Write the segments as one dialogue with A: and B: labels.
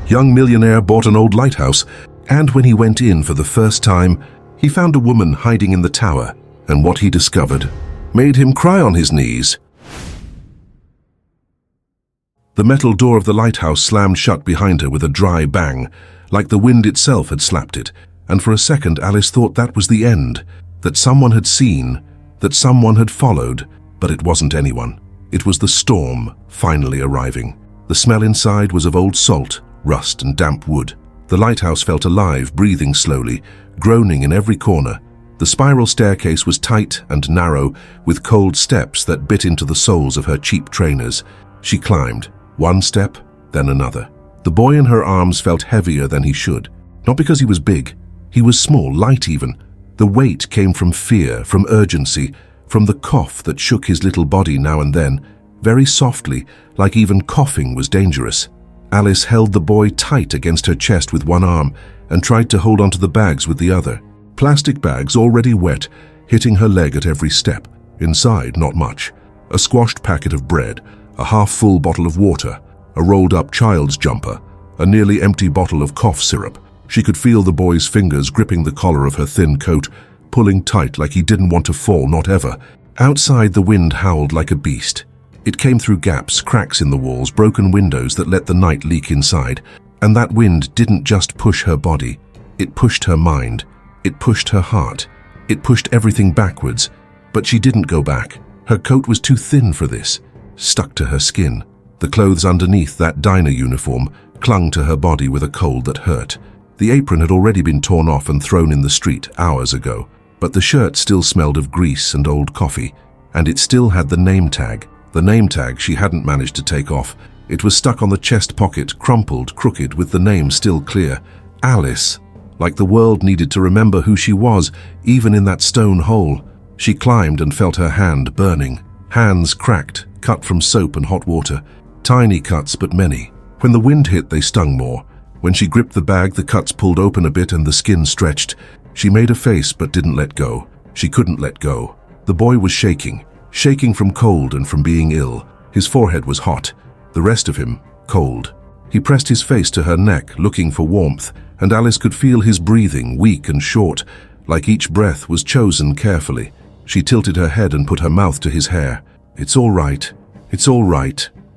A: Young Millionaire bought an old lighthouse, and when he went in for the first time, he found a woman hiding in the tower, and what he discovered made him cry on his knees. The metal door of the lighthouse slammed shut behind her with a dry bang, like the wind itself had slapped it, and for a second Alice thought that was the end, that someone had seen, that someone had followed, but it wasn't anyone. It was the storm finally arriving. The smell inside was of old salt, rust and damp wood. The lighthouse felt alive, breathing slowly, groaning in every corner. The spiral staircase was tight and narrow, with cold steps that bit into the soles of her cheap trainers. She climbed, one step, then another. The boy in her arms felt heavier than he should. Not because he was big. He was small, light even. The weight came from fear, from urgency, from the cough that shook his little body now and then, very softly, like even coughing was dangerous. Alice held the boy tight against her chest with one arm and tried to hold onto the bags with the other. Plastic bags already wet, hitting her leg at every step. Inside, not much. A squashed packet of bread, a half-full bottle of water, a rolled-up child's jumper, a nearly empty bottle of cough syrup. She could feel the boy's fingers gripping the collar of her thin coat, pulling tight like he didn't want to fall, not ever. Outside, the wind howled like a beast. It came through gaps, cracks in the walls, broken windows that let the night leak inside. And that wind didn't just push her body. It pushed her mind. It pushed her heart. It pushed everything backwards. But she didn't go back. Her coat was too thin for this, stuck to her skin. The clothes underneath that diner uniform clung to her body with a cold that hurt. The apron had already been torn off and thrown in the street hours ago, but the shirt still smelled of grease and old coffee, and it still had the name tag she hadn't managed to take off. It was stuck on the chest pocket, crumpled, crooked, with the name still clear. Alice. Like the world needed to remember who she was, even in that stone hole. She climbed and felt her hand burning. Hands cracked, cut from soap and hot water. Tiny cuts, but many. When the wind hit, they stung more. When she gripped the bag, the cuts pulled open a bit and the skin stretched. She made a face but didn't let go. She couldn't let go. The boy was shaking from cold and from being ill. His forehead was hot, the rest of him cold. He pressed his face to her neck, looking for warmth, and Alice could feel his breathing, weak and short, like each breath was chosen carefully. She tilted her head and put her mouth to his hair. It's all right,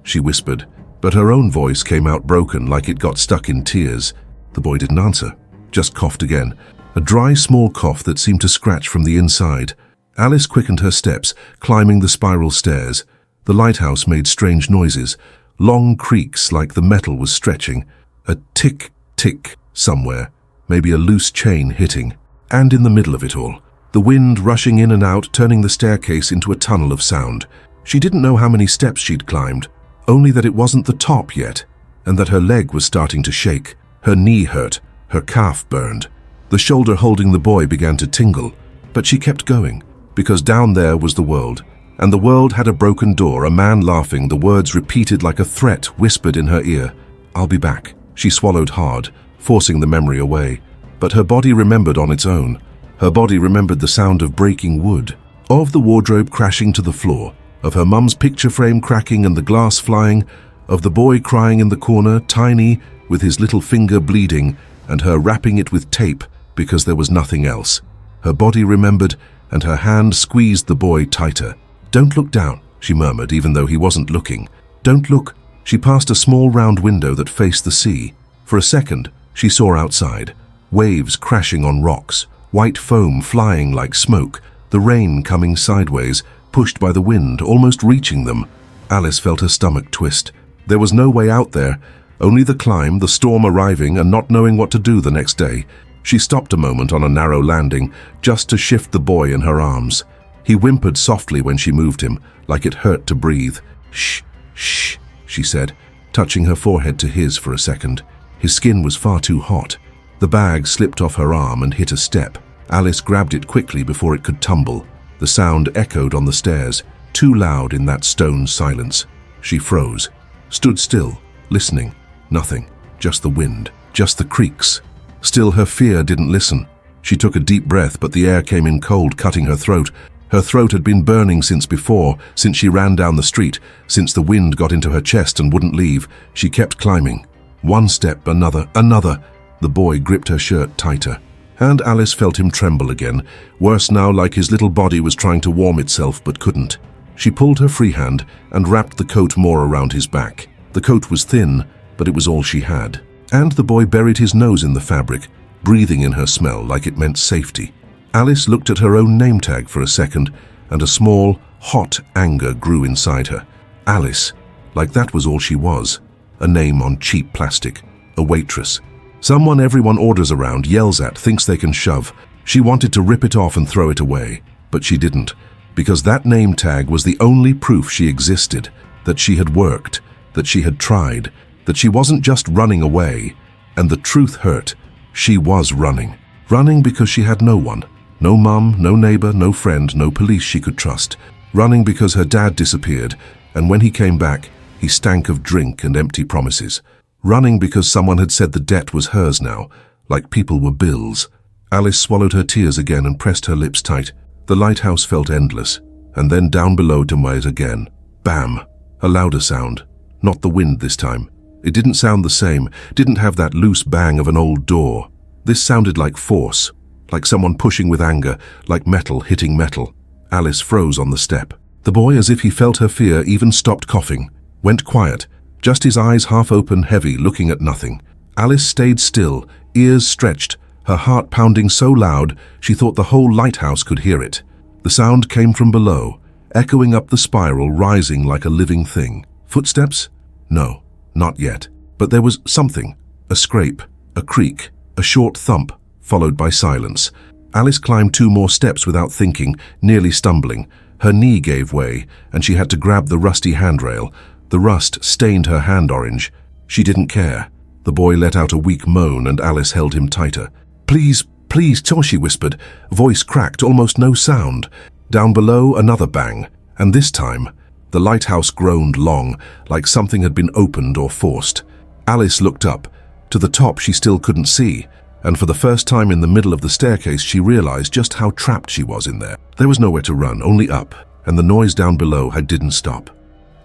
A: she whispered. But her own voice came out broken, like it got stuck in tears. The boy didn't answer, just coughed again. A dry, small cough that seemed to scratch from the inside. Alice quickened her steps, climbing the spiral stairs. The lighthouse made strange noises, long creaks like the metal was stretching. A tick, tick somewhere, maybe a loose chain hitting. And in the middle of it all, the wind rushing in and out, turning the staircase into a tunnel of sound. She didn't know how many steps she'd climbed, only that it wasn't the top yet, and that her leg was starting to shake. Her knee hurt, her calf burned. The shoulder holding the boy began to tingle, but she kept going, because down there was the world, and the world had a broken door, a man laughing, the words repeated like a threat whispered in her ear. I'll be back. She swallowed hard, forcing the memory away, but her body remembered on its own. Her body remembered the sound of breaking wood, of the wardrobe crashing to the floor, of her mum's picture frame cracking and the glass flying, of the boy crying in the corner, tiny, with his little finger bleeding, and her wrapping it with tape because there was nothing else. Her body remembered, and her hand squeezed the boy tighter. Don't look down, she murmured, even though he wasn't looking. Don't look. She passed a small round window that faced the sea. For a second, she saw outside, waves crashing on rocks, white foam flying like smoke, the rain coming sideways, pushed by the wind, almost reaching them. Alice felt her stomach twist. There was no way out there, only the climb, the storm arriving, and not knowing what to do the next day. She stopped a moment on a narrow landing, just to shift the boy in her arms. He whimpered softly when she moved him, like it hurt to breathe. Shh, shh, she said, touching her forehead to his for a second. His skin was far too hot. The bag slipped off her arm and hit a step. Alice grabbed it quickly before it could tumble. The sound echoed on the stairs, too loud in that stone silence. She froze, stood still, listening. Nothing, just the wind, just the creaks. Still, her fear didn't listen. She took a deep breath, but the air came in cold, cutting her throat. Her throat had been burning since before, since she ran down the street, since the wind got into her chest and wouldn't leave. She kept climbing. One step, another. The boy gripped her shirt tighter, and Alice felt him tremble again, worse now, like his little body was trying to warm itself but couldn't. She pulled her free hand and wrapped the coat more around his back. The coat was thin, but it was all she had. And the boy buried his nose in the fabric, breathing in her smell like it meant safety. Alice looked at her own name tag for a second, and a small, hot anger grew inside her. Alice, like that was all she was. A name on cheap plastic. A waitress. Someone everyone orders around, yells at, thinks they can shove. She wanted to rip it off and throw it away, but she didn't, because that name tag was the only proof she existed, that she had worked, that she had tried, that she wasn't just running away. And the truth hurt. She was running. Running because she had no one. No mum, no neighbor, no friend, no police she could trust. Running because her dad disappeared, and when he came back, he stank of drink and empty promises. Running because someone had said the debt was hers now, like people were bills. Alice swallowed her tears again and pressed her lips tight. The lighthouse felt endless, and then down below to wait again. Bam! A louder sound. Not the wind this time. It didn't sound the same, didn't have that loose bang of an old door. This sounded like force, like someone pushing with anger, like metal hitting metal. Alice froze on the step. The boy, as if he felt her fear, even stopped coughing. Went quiet, just his eyes half open, heavy, looking at nothing. Alice stayed still, ears stretched, her heart pounding so loud she thought the whole lighthouse could hear it. The sound came from below, echoing up the spiral, rising like a living thing. Footsteps? No, not yet. But there was something. A scrape, a creak, a short thump, followed by silence. Alice climbed 2 more steps without thinking, nearly stumbling. Her knee gave way, and she had to grab the rusty handrail. The rust stained her hand orange. She didn't care. The boy let out a weak moan, and Alice held him tighter. "Please, please," she whispered. Voice cracked, almost no sound. Down below, another bang, and this time, the lighthouse groaned long, like something had been opened or forced. Alice looked up. To the top she still couldn't see, and for the first time in the middle of the staircase she realized just how trapped she was in there. There was nowhere to run, only up, and the noise down below didn't stop.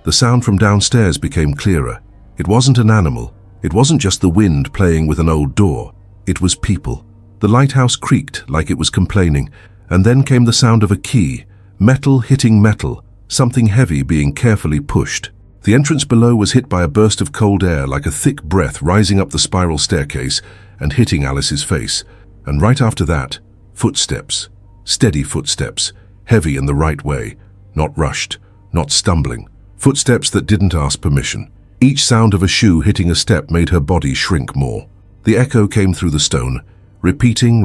A: The sound from downstairs became clearer. It wasn't an animal. It wasn't just the wind playing with an old door. It was people. The lighthouse creaked like it was complaining, and then came the sound of a key, metal hitting metal, something heavy being carefully pushed. The entrance below was hit by a burst of cold air, like a thick breath rising up the spiral staircase and hitting Alice's face. And right after that, footsteps. Steady footsteps, heavy in the right way, not rushed, not stumbling. Footsteps that didn't ask permission. Each sound of a shoe hitting a step made her body shrink more. The echo came through the stone, repeating,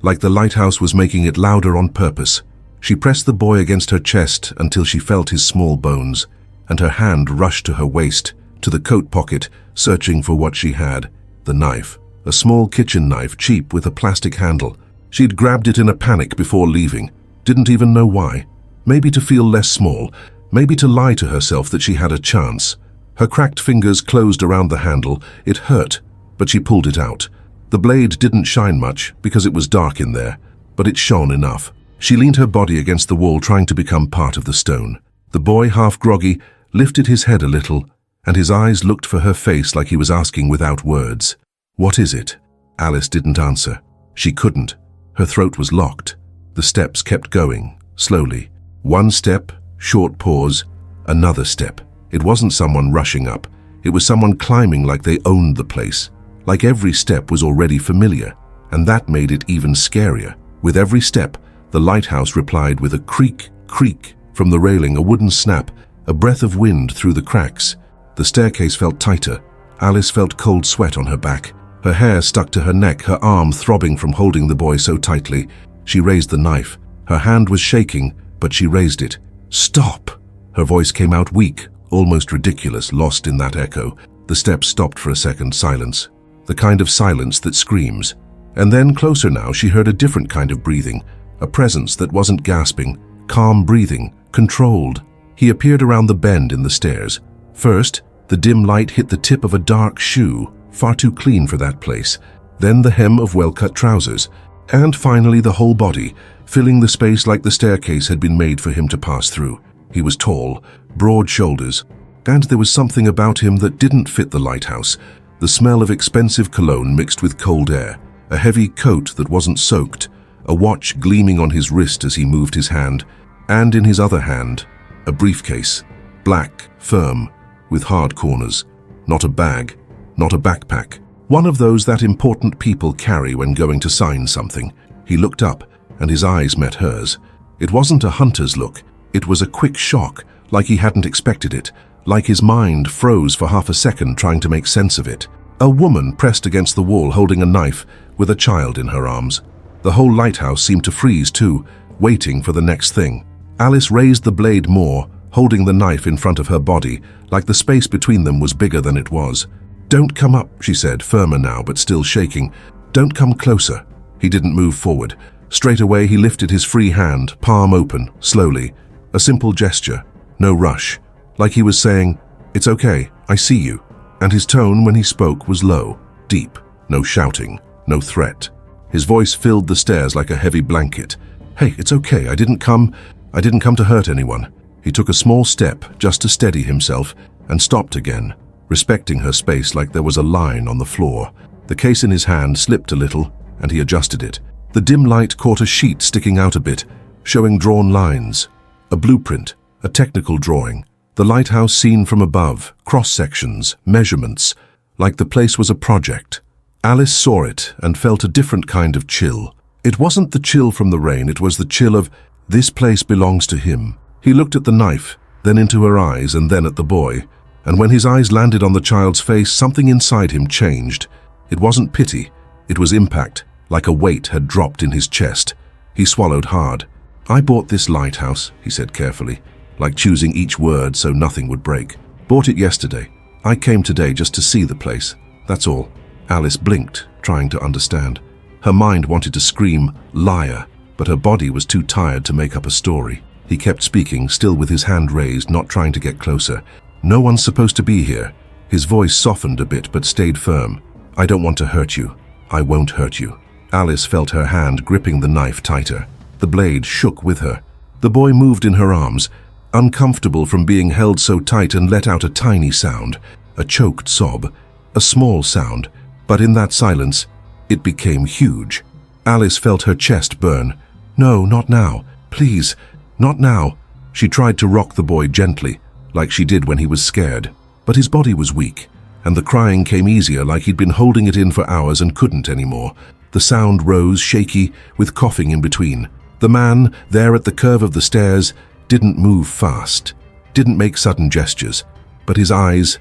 A: like the lighthouse was making it louder on purpose. She pressed the boy against her chest until she felt his small bones, and her hand rushed to her waist, to the coat pocket, searching for what she had. The knife. A small kitchen knife, cheap, with a plastic handle. She'd grabbed it in a panic before leaving. Didn't even know why. Maybe to feel less small. Maybe to lie to herself that she had a chance. Her cracked fingers closed around the handle. It hurt, but she pulled it out. The blade didn't shine much because it was dark in there, but it shone enough. She leaned her body against the wall, trying to become part of the stone. The boy, half groggy, lifted his head a little, and his eyes looked for her face like he was asking without words. "What is it?" Alice didn't answer. She couldn't. Her throat was locked. The steps kept going, slowly. One step, short pause, another step. It wasn't someone rushing up. It was someone climbing like they owned the place. Like every step was already familiar, and that made it even scarier. With every step, the lighthouse replied with a creak, creak from the railing, a wooden snap, a breath of wind through the cracks. The staircase felt tighter. Alice felt cold sweat on her back. Her hair stuck to her neck, her arm throbbing from holding the boy so tightly. She raised the knife. Her hand was shaking, but she raised it. "Stop!" Her voice came out weak, almost ridiculous, lost in that echo. The steps stopped for a second, silence. The kind of silence that screams. And then, closer now, she heard a different kind of breathing, a presence that wasn't gasping, calm breathing, controlled. He appeared around the bend in the stairs. First, the dim light hit the tip of a dark shoe, far too clean for that place. Then the hem of well-cut trousers. And finally the whole body, filling the space like the staircase had been made for him to pass through. He was tall, broad shoulders, and there was something about him that didn't fit the lighthouse. the smell of expensive cologne mixed with cold air, a heavy coat that wasn't soaked, a watch gleaming on his wrist as he moved his hand, and in his other hand, a briefcase, black, firm, with hard corners. Not a bag, not a backpack. One of those that important people carry when going to sign something. He looked up, and his eyes met hers. It wasn't a hunter's look. It was a quick shock, like he hadn't expected it, like his mind froze for half a second trying to make sense of it. A woman pressed against the wall holding a knife with a child in her arms. The whole lighthouse seemed to freeze too, waiting for the next thing. Alice raised the blade more, holding the knife in front of her body, like the space between them was bigger than it was. "Don't come up," she said, firmer now but still shaking. "Don't come closer." He didn't move forward. Straight away he lifted his free hand, palm open, slowly. A simple gesture, no rush. Like he was saying, "It's okay, I see you." And his tone when he spoke was low, deep, no shouting, no threat. His voice filled the stairs like a heavy blanket. "Hey, it's okay, I didn't come to hurt anyone." He took a small step just to steady himself and stopped again, respecting her space like there was a line on the floor. The case in his hand slipped a little and he adjusted it. The dim light caught a sheet sticking out a bit, showing drawn lines. A blueprint, a technical drawing. The lighthouse seen from above, cross-sections, measurements, like the place was a project. Alice saw it and felt a different kind of chill. It wasn't the chill from the rain, it was the chill of, this place belongs to him. He looked at the knife, then into her eyes and then at the boy. And when his eyes landed on the child's face, something inside him changed. It wasn't pity, it was impact, like a weight had dropped in his chest. He swallowed hard. "I bought this lighthouse," he said carefully, like choosing each word so nothing would break. "Bought it yesterday. I came today just to see the place. That's all." Alice blinked, trying to understand. Her mind wanted to scream, "Liar," but her body was too tired to make up a story. He kept speaking, still with his hand raised, not trying to get closer. "No one's supposed to be here." His voice softened a bit but stayed firm. "I don't want to hurt you. I won't hurt you." Alice felt her hand gripping the knife tighter. The blade shook with her. The boy moved in her arms, uncomfortable from being held so tight, and let out a tiny sound, a choked sob, a small sound, but in that silence, it became huge. Alice felt her chest burn. "No, not now. Please, not now." She tried to rock the boy gently, like she did when he was scared. But his body was weak, and the crying came easier, like he'd been holding it in for hours and couldn't anymore. The sound rose, shaky, with coughing in between. The man, there at the curve of the stairs, didn't move fast, didn't make sudden gestures, but his eyes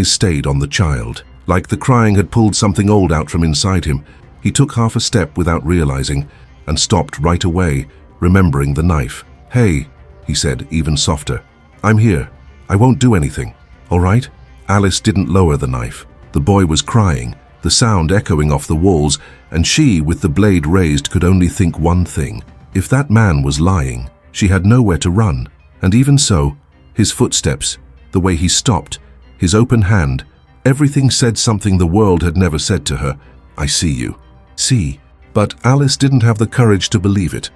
A: stayed on the child. Like the crying had pulled something old out from inside him. He took half a step without realizing, and stopped right away, remembering the knife. "Hey," he said, even softer. "I'm here. I won't do anything. All right?" Alice didn't lower the knife. The boy was crying, the sound echoing off the walls, and she, with the blade raised, could only think one thing. If that man was lying, she had nowhere to run. And even so, his footsteps, the way he stopped, his open hand, everything said something the world had never said to her. "I see you." See. But Alice didn't have the courage to believe it.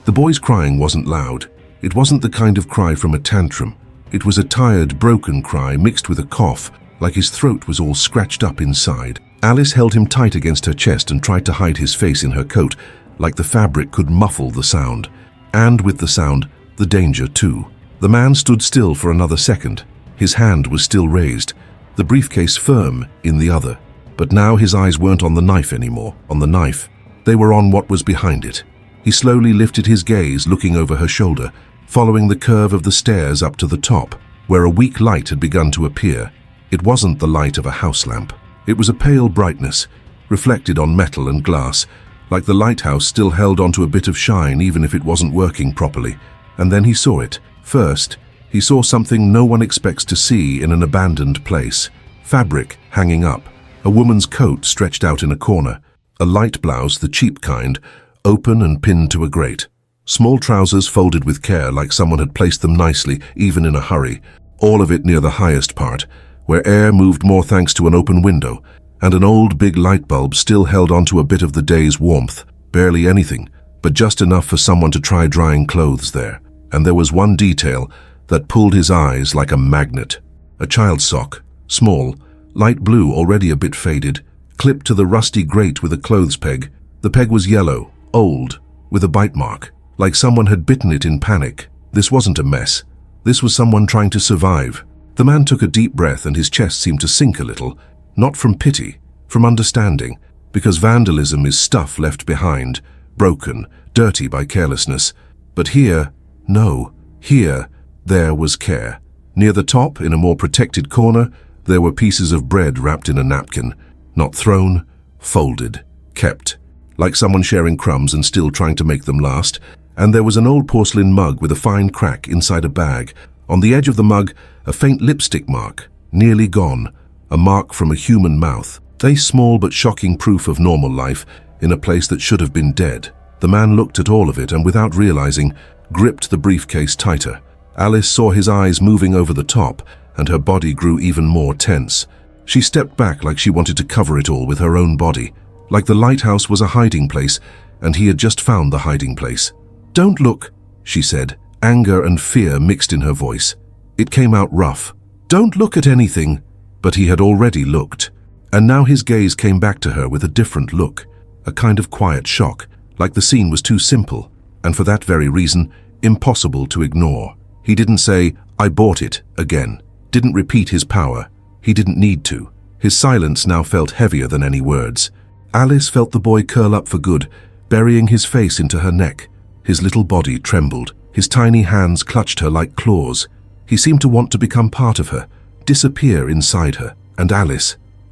A: The boy's crying wasn't loud. It wasn't the kind of cry from a tantrum. It was a tired, broken cry mixed with a cough, like his throat was all scratched up inside. Alice held him tight against her chest and tried to hide his face in her coat, like the fabric could muffle the sound. And with the sound, the danger too. The man stood still for another second. His hand was still raised, the briefcase firm in the other. But now his eyes weren't on the knife anymore, on the knife. They were on what was behind it. He slowly lifted his gaze, looking over her shoulder, following the curve of the stairs up to the top, where a weak light had begun to appear. It wasn't the light of a house lamp. It was a pale brightness, reflected on metal and glass, like the lighthouse still held onto a bit of shine even if it wasn't working properly. And then he saw it. First, he saw something no one expects to see in an abandoned place. Fabric hanging up, a woman's coat stretched out in a corner, a light blouse, the cheap kind, open and pinned to a grate. Small trousers folded with care, like someone had placed them nicely, even in a hurry. All of it near the highest part, where air moved more thanks to an open window, and an old big light bulb still held onto a bit of the day's warmth. Barely anything, but just enough for someone to try drying clothes there. And there was one detail that pulled his eyes like a magnet. A child's sock, small, light blue, already a bit faded, clipped to the rusty grate with a clothes peg. The peg was yellow, old, with a bite mark, like someone had bitten it in panic. This wasn't a mess. This was someone trying to survive. The man took a deep breath and his chest seemed to sink a little, not from pity, from understanding, because vandalism is stuff left behind, broken, dirty by carelessness. But here, no, here, there was care. Near the top, in a more protected corner, there were pieces of bread wrapped in a napkin, not thrown, folded, kept, like someone sharing crumbs and still trying to make them last. And there was an old porcelain mug with a fine crack inside a bag. On the edge of the mug, a faint lipstick mark, nearly gone, a mark from a human mouth. A small but shocking proof of normal life in a place that should have been dead. The man looked at all of it and, without realizing, gripped the briefcase tighter. Alice saw his eyes moving over the top, and her body grew even more tense. She stepped back like she wanted to cover it all with her own body, like the lighthouse was a hiding place, and he had just found the hiding place. "Don't look," she said, anger and fear mixed in her voice. It came out rough. "Don't look at anything." But he had already looked. And now his gaze came back to her with a different look, a kind of quiet shock, like the scene was too simple, and for that very reason, impossible to ignore. He didn't say, "I bought it," again, didn't repeat his power. He didn't need to. His silence now felt heavier than any words. Alice felt the boy curl up for good, burying his face into her neck. His little body trembled. His tiny hands clutched her like claws. He seemed to want to become part of her, disappear inside her. And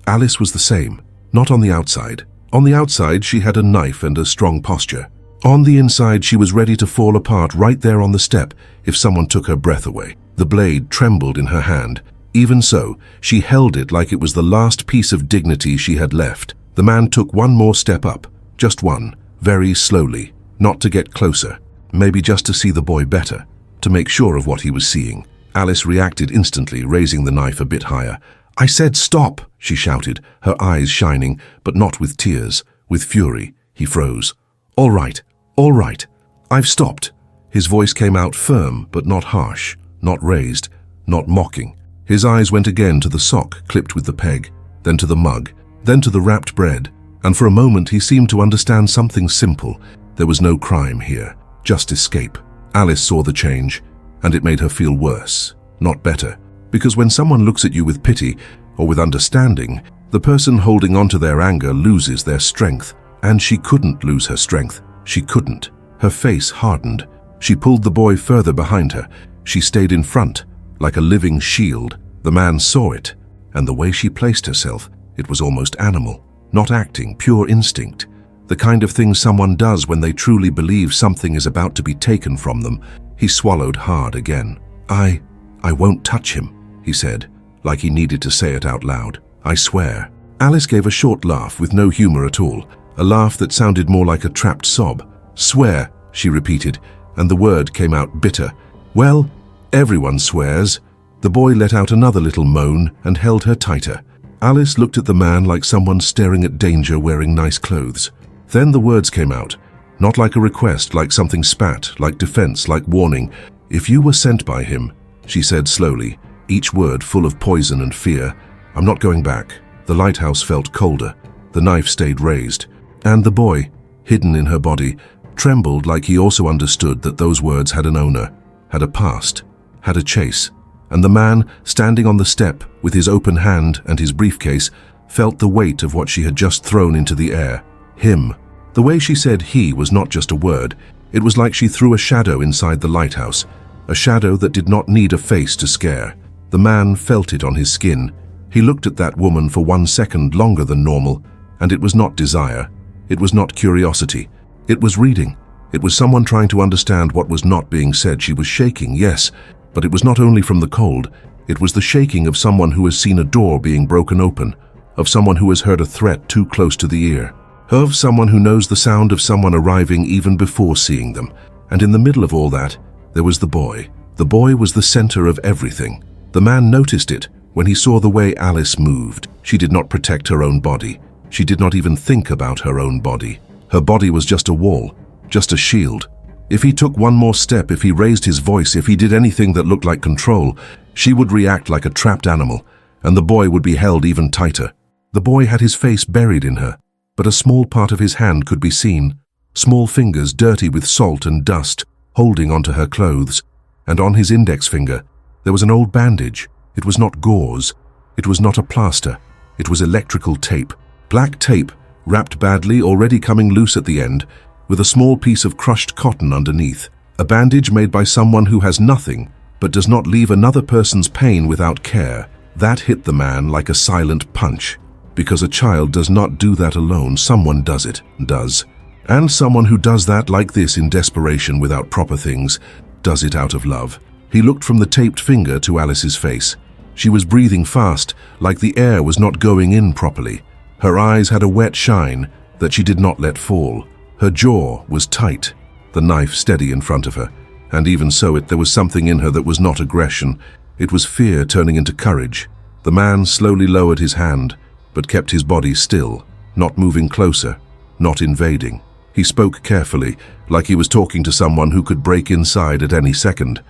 A: Alice was the same, not on the outside. On the outside, she had a knife and a strong posture. On the inside, she was ready to fall apart right there on the step if someone took her breath away. The blade trembled in her hand. Even so, she held it like it was the last piece of dignity she had left. The man took one more step up, just one, very slowly, not to get closer, maybe just to see the boy better, to make sure of what he was seeing. Alice reacted instantly, raising the knife a bit higher. "I said stop," she shouted, her eyes shining, but not with tears, with fury. He froze. All right, I've stopped." His voice came out firm, but not harsh, not raised, not mocking. His eyes went again to the sock clipped with the peg, then to the mug, then to the wrapped bread, and for a moment he seemed to understand something simple. There was no crime here, just escape. Alice saw the change, and it made her feel worse, not better. Because when someone looks at you with pity or with understanding, the person holding on to their anger loses their strength. And she couldn't lose her strength. She couldn't. Her face hardened. She pulled the boy further behind her. She stayed in front, like a living shield. The man saw it, and the way she placed herself, it was almost animal, not acting, pure instinct. The kind of thing someone does when they truly believe something is about to be taken from them. He swallowed hard again. I won't touch him," he said, like he needed to say it out loud. "I swear." Alice gave a short laugh with no humor at all, a laugh that sounded more like a trapped sob. "Swear," she repeated, and the word came out bitter. "Well, everyone swears." The boy let out another little moan and held her tighter. Alice looked at the man like someone staring at danger wearing nice clothes. Then the words came out, not like a request, like something spat, like defense, like warning. "If you were sent by him," she said slowly, each word full of poison and fear, "I'm not going back." The lighthouse felt colder. The knife stayed raised. And the boy, hidden in her body, trembled like he also understood that those words had an owner, had a past, had a chase. And the man, standing on the step with his open hand and his briefcase, felt the weight of what she had just thrown into the air. Him. The way she said he was not just a word. It was like she threw a shadow inside the lighthouse, a shadow that did not need a face to scare. The man felt it on his skin. He looked at that woman for 1 second longer than normal, and it was not desire. It was not curiosity. It was reading. It was someone trying to understand what was not being said. She was shaking, yes, but it was not only from the cold. It was the shaking of someone who has seen a door being broken open, of someone who has heard a threat too close to the ear, of someone who knows the sound of someone arriving even before seeing them. And in the middle of all that, there was the boy. The boy was the center of everything. The man noticed it when he saw the way Alice moved. She did not protect her own body. She did not even think about her own body. Her body was just a wall, just a shield. If he took one more step, if he raised his voice, if he did anything that looked like control, she would react like a trapped animal, and the boy would be held even tighter. The boy had his face buried in her, but a small part of his hand could be seen, small fingers dirty with salt and dust, holding onto her clothes, and on his index finger there was an old bandage. It was not gauze, it was not a plaster, it was electrical tape. Black tape, wrapped badly, already coming loose at the end, with a small piece of crushed cotton underneath. A bandage made by someone who has nothing, but does not leave another person's pain without care. That hit the man like a silent punch. Because a child does not do that alone, someone does it, does. And someone who does that like this in desperation without proper things, does it out of love. He looked from the taped finger to Alice's face. She was breathing fast, like the air was not going in properly. Her eyes had a wet shine that she did not let fall. Her jaw was tight, the knife steady in front of her. And even so, there was something in her that was not aggression. It was fear turning into courage. The man slowly lowered his hand, but kept his body still, not moving closer, not invading. He spoke carefully, like he was talking to someone who could break inside at any second.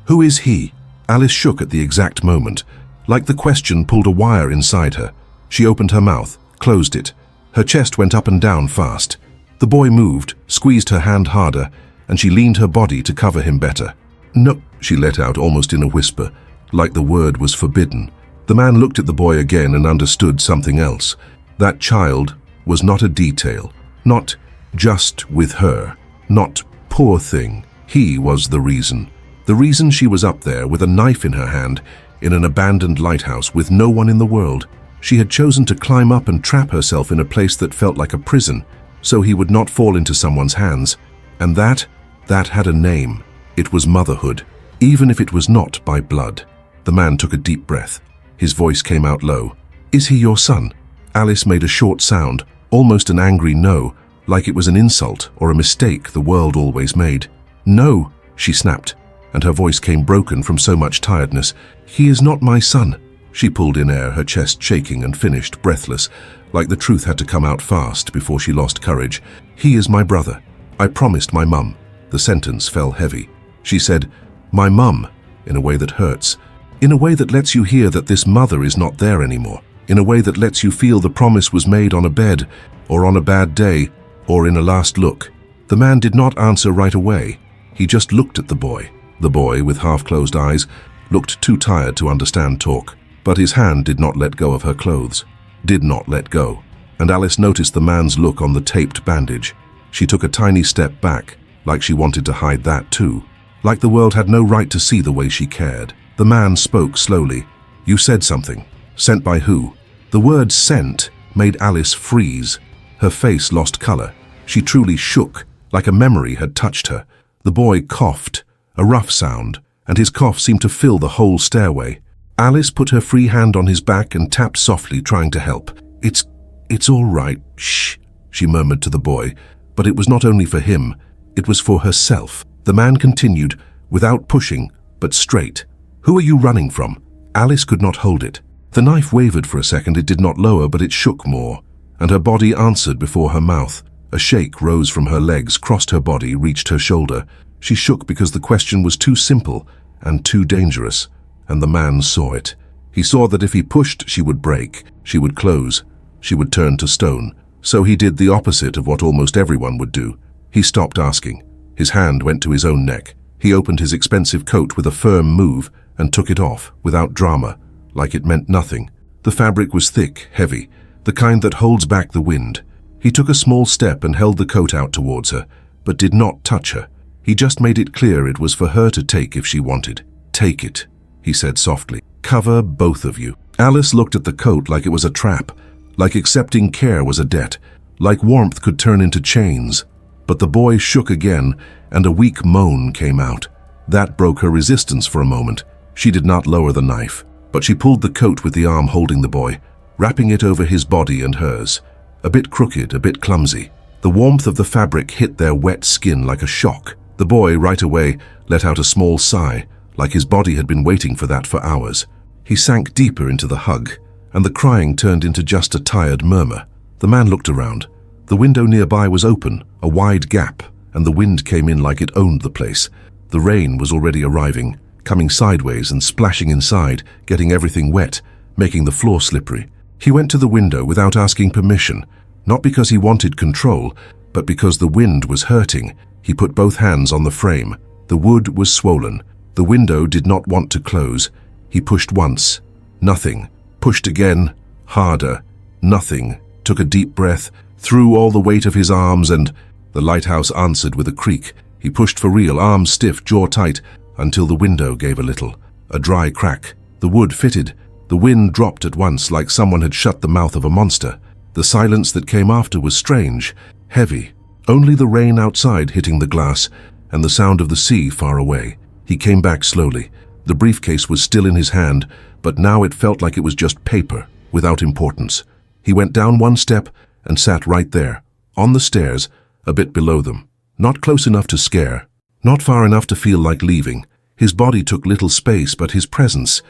A: Who is he? Alice shook at the exact moment, like the question pulled a wire inside her. She opened her mouth, closed it. Her chest went up and down fast. The boy moved, squeezed her hand harder, and she leaned her body to cover him better. "No," she let out almost in a whisper, like the word was forbidden. The man looked at the boy again and understood something else. That child was not a detail, not just with her, not poor thing. He was the reason. The reason she was up there with a knife in her hand in an abandoned lighthouse with no one in the world. She had chosen to climb up and trap herself in a place that felt like a prison, so he would not fall into someone's hands. And that had a name. It was motherhood, even if it was not by blood. The man took a deep breath. His voice came out low. "Is he your son?" Alice made a short sound, almost an angry no, like it was an insult or a mistake the world always made. "No," she snapped, and her voice came broken from so much tiredness. "He is not my son." She pulled in air, her chest shaking, and finished, breathless, like the truth had to come out fast before she lost courage. "He is my brother. I promised my mum." The sentence fell heavy. She said, "My mum," in a way that hurts, in a way that lets you hear that this mother is not there anymore, in a way that lets you feel the promise was made on a bed, or on a bad day, or in a last look. The man did not answer right away. He just looked at the boy. The boy, with half-closed eyes, looked too tired to understand talk, but his hand did not let go of her clothes. Did not let go. And Alice noticed the man's look on the taped bandage. She took a tiny step back, like she wanted to hide that too, like the world had no right to see the way she cared. The man spoke slowly. "You said something. Sent by who?" The word "sent" made Alice freeze. Her face lost color. She truly shook, like a memory had touched her. The boy coughed, a rough sound, and his cough seemed to fill the whole stairway. Alice put her free hand on his back and tapped softly, trying to help. It's all right, shh," she murmured to the boy. But it was not only for him, it was for herself. The man continued, without pushing, but straight. "Who are you running from?" Alice could not hold it. The knife wavered for a second. It did not lower, but it shook more, and her body answered before her mouth. A shake rose from her legs, crossed her body, reached her shoulder. She shook because the question was too simple and too dangerous, and the man saw it. He saw that if he pushed, she would break, she would close, she would turn to stone. So he did the opposite of what almost everyone would do. He stopped asking. His hand went to his own neck. He opened his expensive coat with a firm move and took it off, without drama, like it meant nothing. The fabric was thick, heavy, the kind that holds back the wind. He took a small step and held the coat out towards her, but did not touch her. He just made it clear it was for her to take if she wanted. "Take it," he said softly. "Cover both of you." Alice looked at the coat like it was a trap, like accepting care was a debt, like warmth could turn into chains. But the boy shook again, and a weak moan came out. That broke her resistance for a moment. She did not lower the knife, but she pulled the coat with the arm holding the boy, wrapping it over his body and hers. A bit crooked, a bit clumsy. The warmth of the fabric hit their wet skin like a shock. The boy, right away, let out a small sigh, like his body had been waiting for that for hours. He sank deeper into the hug, and the crying turned into just a tired murmur. The man looked around. The window nearby was open, a wide gap, and the wind came in like it owned the place. The rain was already arriving, coming sideways and splashing inside, getting everything wet, making the floor slippery. He went to the window without asking permission, not because he wanted control, but because the wind was hurting. He put both hands on the frame. The wood was swollen. The window did not want to close. He pushed once. Nothing. Pushed again. Harder. Nothing. Took a deep breath, threw all the weight of his arms, and the lighthouse answered with a creak. He pushed for real, arms stiff, jaw tight, until the window gave a little. A dry crack. The wood fitted. The wind dropped at once, like someone had shut the mouth of a monster. The silence that came after was strange, heavy. Only the rain outside hitting the glass, and the sound of the sea far away. He came back slowly. The briefcase was still in his hand, but now it felt like it was just paper, without importance. He went down one step and sat right there, on the stairs, a bit below them. Not close enough to scare, not far enough to feel like leaving. His body took little space, but his presence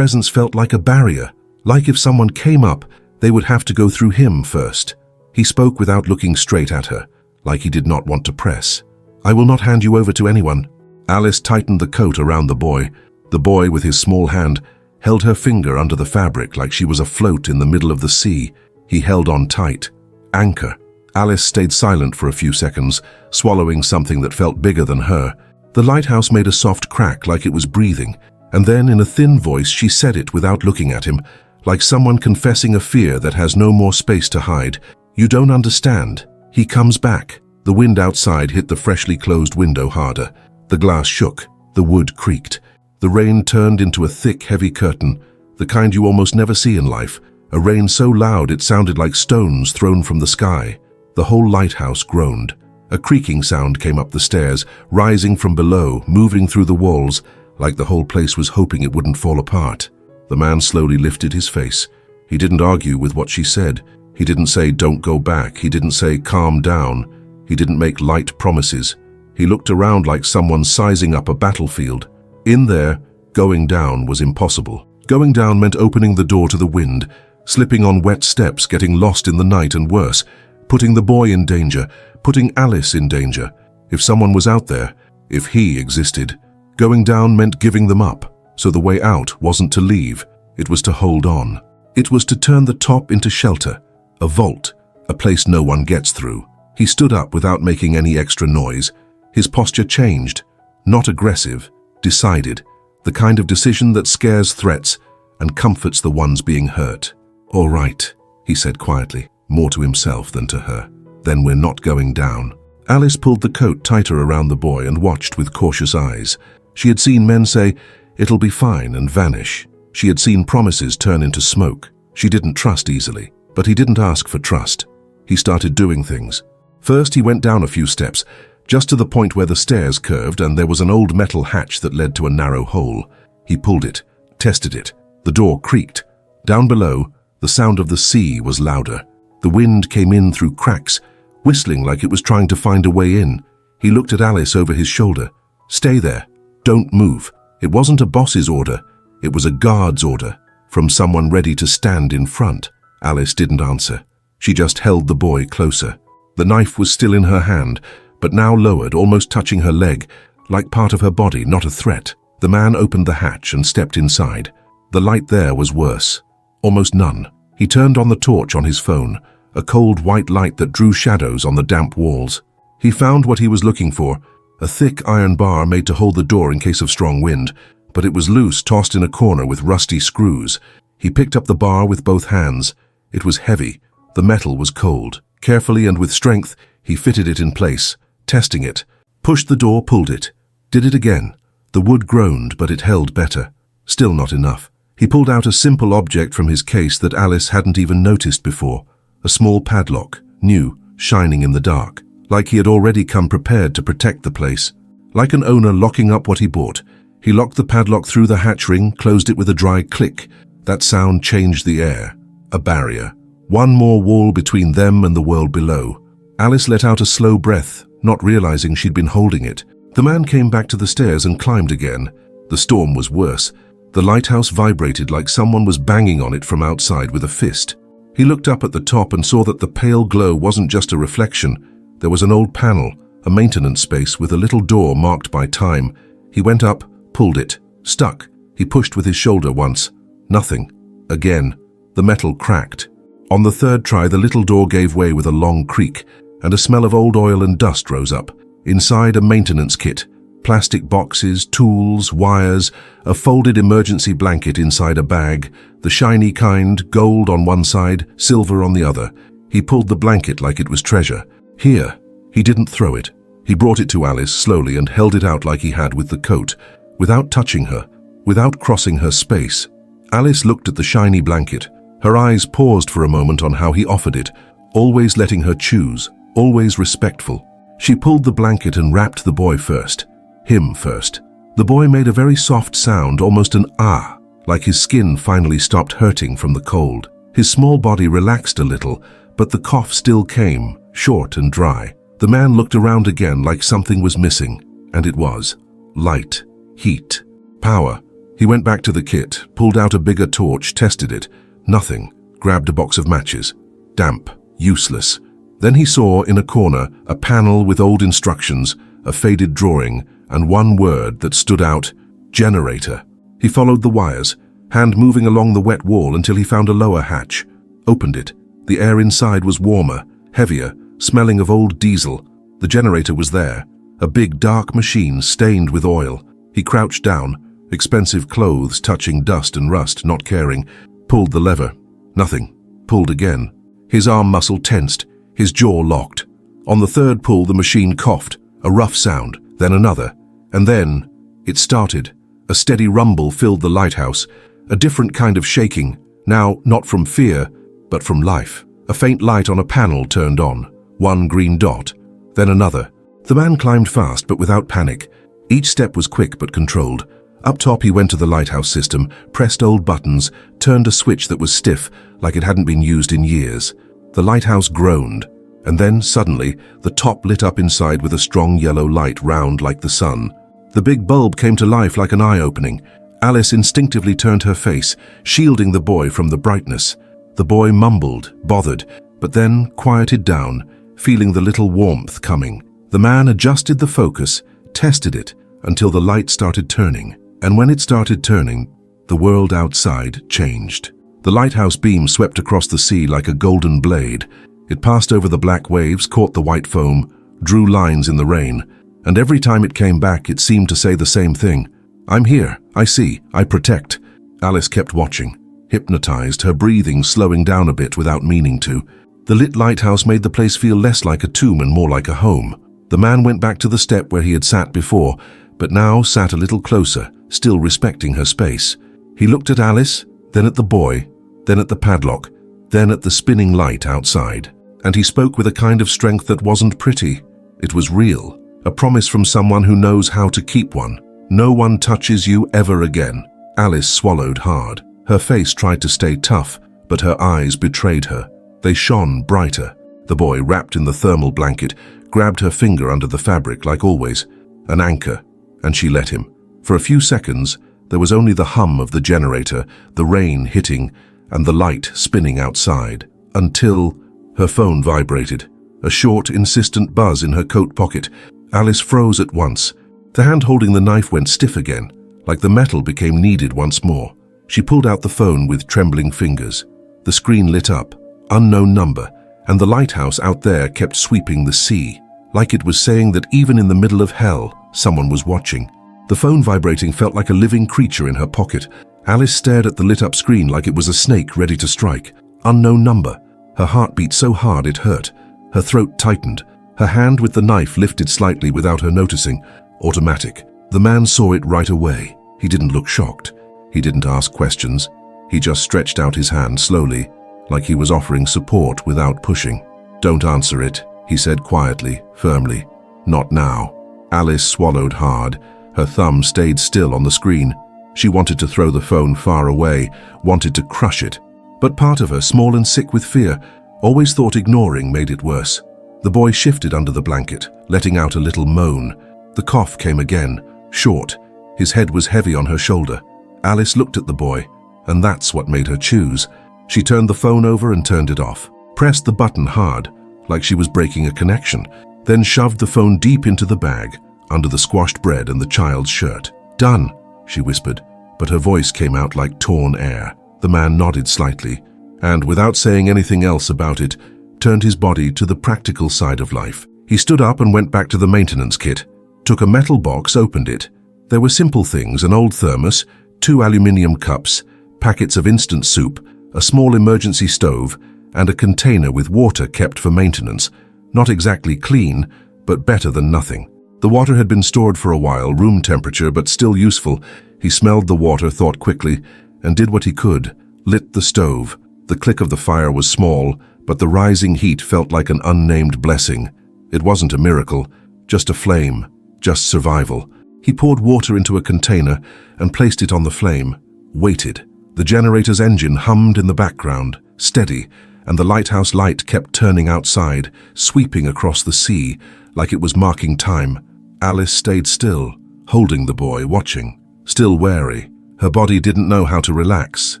A: felt like a barrier, like if someone came up, they would have to go through him first. He spoke without looking straight at her, like he did not want to press. "I will not hand you over to anyone." Alice tightened the coat around the boy. The boy, with his small hand, held her finger under the fabric like she was afloat in the middle of the sea. He held on tight. Anchor. Alice stayed silent for a few seconds, swallowing something that felt bigger than her. The lighthouse made a soft crack like it was breathing, and then in a thin voice she said it without looking at him, like someone confessing a fear that has no more space to hide. "You don't understand. He comes back." The wind outside hit the freshly closed window harder. The glass shook. The wood creaked. The rain turned into a thick, heavy curtain, the kind you almost never see in life, a rain so loud it sounded like stones thrown from the sky. The whole lighthouse groaned. A creaking sound came up the stairs, rising from below, moving through the walls, like the whole place was hoping it wouldn't fall apart. The man slowly lifted his face. He didn't argue with what she said. He didn't say, "Don't go back." He didn't say, "Calm down." He didn't make light promises. He looked around like someone sizing up a battlefield. In there, going down was impossible. Going down meant opening the door to the wind, slipping on wet steps, getting lost in the night, and worse, putting the boy in danger, putting Alice in danger. If someone was out there, if he existed, going down meant giving them up. So the way out wasn't to leave, it was to hold on. It was to turn the top into shelter, a vault, a place no one gets through. He stood up without making any extra noise. His posture changed, not aggressive, decided, the kind of decision that scares threats and comforts the ones being hurt. "All right," he said quietly, more to himself than to her. "Then we're not going down." Alice pulled the coat tighter around the boy and watched with cautious eyes. She had seen men say, "It'll be fine," and vanish. She had seen promises turn into smoke. She didn't trust easily, but he didn't ask for trust. He started doing things. First, he went down a few steps, just to the point where the stairs curved and there was an old metal hatch that led to a narrow hole. He pulled it, tested it. The door creaked. Down below, the sound of the sea was louder. The wind came in through cracks, whistling like it was trying to find a way in. He looked at Alice over his shoulder. "Stay there. Don't move." It wasn't a boss's order. It was a guard's order, from someone ready to stand in front. Alice didn't answer. She just held the boy closer. The knife was still in her hand, but now lowered, almost touching her leg, like part of her body, not a threat. The man opened the hatch and stepped inside. The light there was worse. Almost none. He turned on the torch on his phone, a cold white light that drew shadows on the damp walls. He found what he was looking for, a thick iron bar made to hold the door in case of strong wind, but it was loose, tossed in a corner with rusty screws. He picked up the bar with both hands. It was heavy. The metal was cold. Carefully and with strength, he fitted it in place, testing it. Pushed the door, pulled it. Did it again. The wood groaned, but it held better. Still not enough. He pulled out a simple object from his case that Alice hadn't even noticed before. A small padlock, new, shining in the dark, like he had already come prepared to protect the place. Like an owner locking up what he bought, he locked the padlock through the hatch ring, closed it with a dry click. That sound changed the air. A barrier. One more wall between them and the world below. Alice let out a slow breath, not realizing she'd been holding it. The man came back to the stairs and climbed again. The storm was worse. The lighthouse vibrated like someone was banging on it from outside with a fist. He looked up at the top and saw that the pale glow wasn't just a reflection. There was an old panel, a maintenance space with a little door marked by time. He went up, pulled it. Stuck. He pushed with his shoulder once. Nothing. Again, the metal cracked. On the third try, the little door gave way with a long creak, and a smell of old oil and dust rose up. Inside, a maintenance kit. Plastic boxes, tools, wires, a folded emergency blanket inside a bag, the shiny kind, gold on one side, silver on the other. He pulled the blanket like it was treasure. Here. He didn't throw it. He brought it to Alice slowly and held it out like he had with the coat, without touching her, without crossing her space. Alice looked at the shiny blanket. Her eyes paused for a moment on how he offered it, always letting her choose, always respectful. She pulled the blanket and wrapped the boy first. Him first. The boy made a very soft sound, almost an ah, like his skin finally stopped hurting from the cold. His small body relaxed a little, but the cough still came, short and dry. The man looked around again like something was missing, and it was. Light. Heat. Power. He went back to the kit, pulled out a bigger torch, tested it. Nothing. Grabbed a box of matches. Damp. Useless. Then he saw, in a corner, a panel with old instructions, a faded drawing, and one word that stood out: generator. He followed the wires, hand moving along the wet wall until he found a lower hatch. Opened it. The air inside was warmer, heavier, smelling of old diesel. The generator was there, a big dark machine stained with oil. He crouched down, expensive clothes touching dust and rust, not caring. Pulled the lever. Nothing. Pulled again. His arm muscle tensed, his jaw locked. On the third pull, the machine coughed, a rough sound, then another. And then it started. A steady rumble filled the lighthouse, a different kind of shaking, now not from fear, but from life. A faint light on a panel turned on, one green dot, then another. The man climbed fast but without panic. Each step was quick but controlled. Up top he went to the lighthouse system, pressed old buttons, turned a switch that was stiff, like it hadn't been used in years. The lighthouse groaned, and then suddenly the top lit up inside with a strong yellow light, round like the sun. The big bulb came to life like an eye-opening. Alice instinctively turned her face, shielding the boy from the brightness. The boy mumbled, bothered, but then quieted down, feeling the little warmth coming. The man adjusted the focus, tested it, until the light started turning. And when it started turning, the world outside changed. The lighthouse beam swept across the sea like a golden blade. It passed over the black waves, caught the white foam, drew lines in the rain, and every time it came back, it seemed to say the same thing. I'm here, I see, I protect. Alice kept watching, hypnotized, her breathing slowing down a bit without meaning to. The lit lighthouse made the place feel less like a tomb and more like a home. The man went back to the step where he had sat before, but now sat a little closer, still respecting her space. He looked at Alice, then at the boy, then at the padlock, then at the spinning light outside. And he spoke with a kind of strength that wasn't pretty. It was real, a promise from someone who knows how to keep one. No one touches you ever again. Alice swallowed hard. Her face tried to stay tough, but her eyes betrayed her. They shone brighter. The boy, wrapped in the thermal blanket, grabbed her finger under the fabric like always, an anchor, and she let him. For a few seconds, there was only the hum of the generator, the rain hitting, and the light spinning outside, until her phone vibrated. A short, insistent buzz in her coat pocket. Alice froze at once. The hand holding the knife went stiff again, like the metal became kneaded once more. She pulled out the phone with trembling fingers. The screen lit up, unknown number, and the lighthouse out there kept sweeping the sea, like it was saying that even in the middle of hell, someone was watching. The phone vibrating felt like a living creature in her pocket. Alice stared at the lit-up screen like it was a snake ready to strike. Unknown number. Her heart beat so hard it hurt. Her throat tightened. Her hand with the knife lifted slightly without her noticing. Automatic. The man saw it right away. He didn't look shocked. He didn't ask questions. He just stretched out his hand slowly, like he was offering support without pushing. "Don't answer it," he said quietly, firmly. "Not now." Alice swallowed hard. Her thumb stayed still on the screen. She wanted to throw the phone far away, wanted to crush it. But part of her, small and sick with fear, always thought ignoring made it worse. The boy shifted under the blanket, letting out a little moan. The cough came again, short. His head was heavy on her shoulder. Alice looked at the boy, and that's what made her choose. She turned the phone over and turned it off, pressed the button hard, like she was breaking a connection, then shoved the phone deep into the bag, under the squashed bread and the child's shirt. "Done," she whispered, but her voice came out like torn air. The man nodded slightly, and without saying anything else about it, turned his body to the practical side of life. He stood up and went back to the maintenance kit, took a metal box, opened it. There were simple things: an old thermos, 2 aluminium cups, packets of instant soup, a small emergency stove, and a container with water kept for maintenance. Not exactly clean, but better than nothing. The water had been stored for a while, room temperature, but still useful. He smelled the water, thought quickly, and did what he could. Lit the stove. The click of the fire was small, but the rising heat felt like an unnamed blessing. It wasn't a miracle, just a flame, just survival. He poured water into a container and placed it on the flame. Waited. The generator's engine hummed in the background, steady, and the lighthouse light kept turning outside, sweeping across the sea like it was marking time. Alice stayed still, holding the boy, watching, still wary. Her body didn't know how to relax.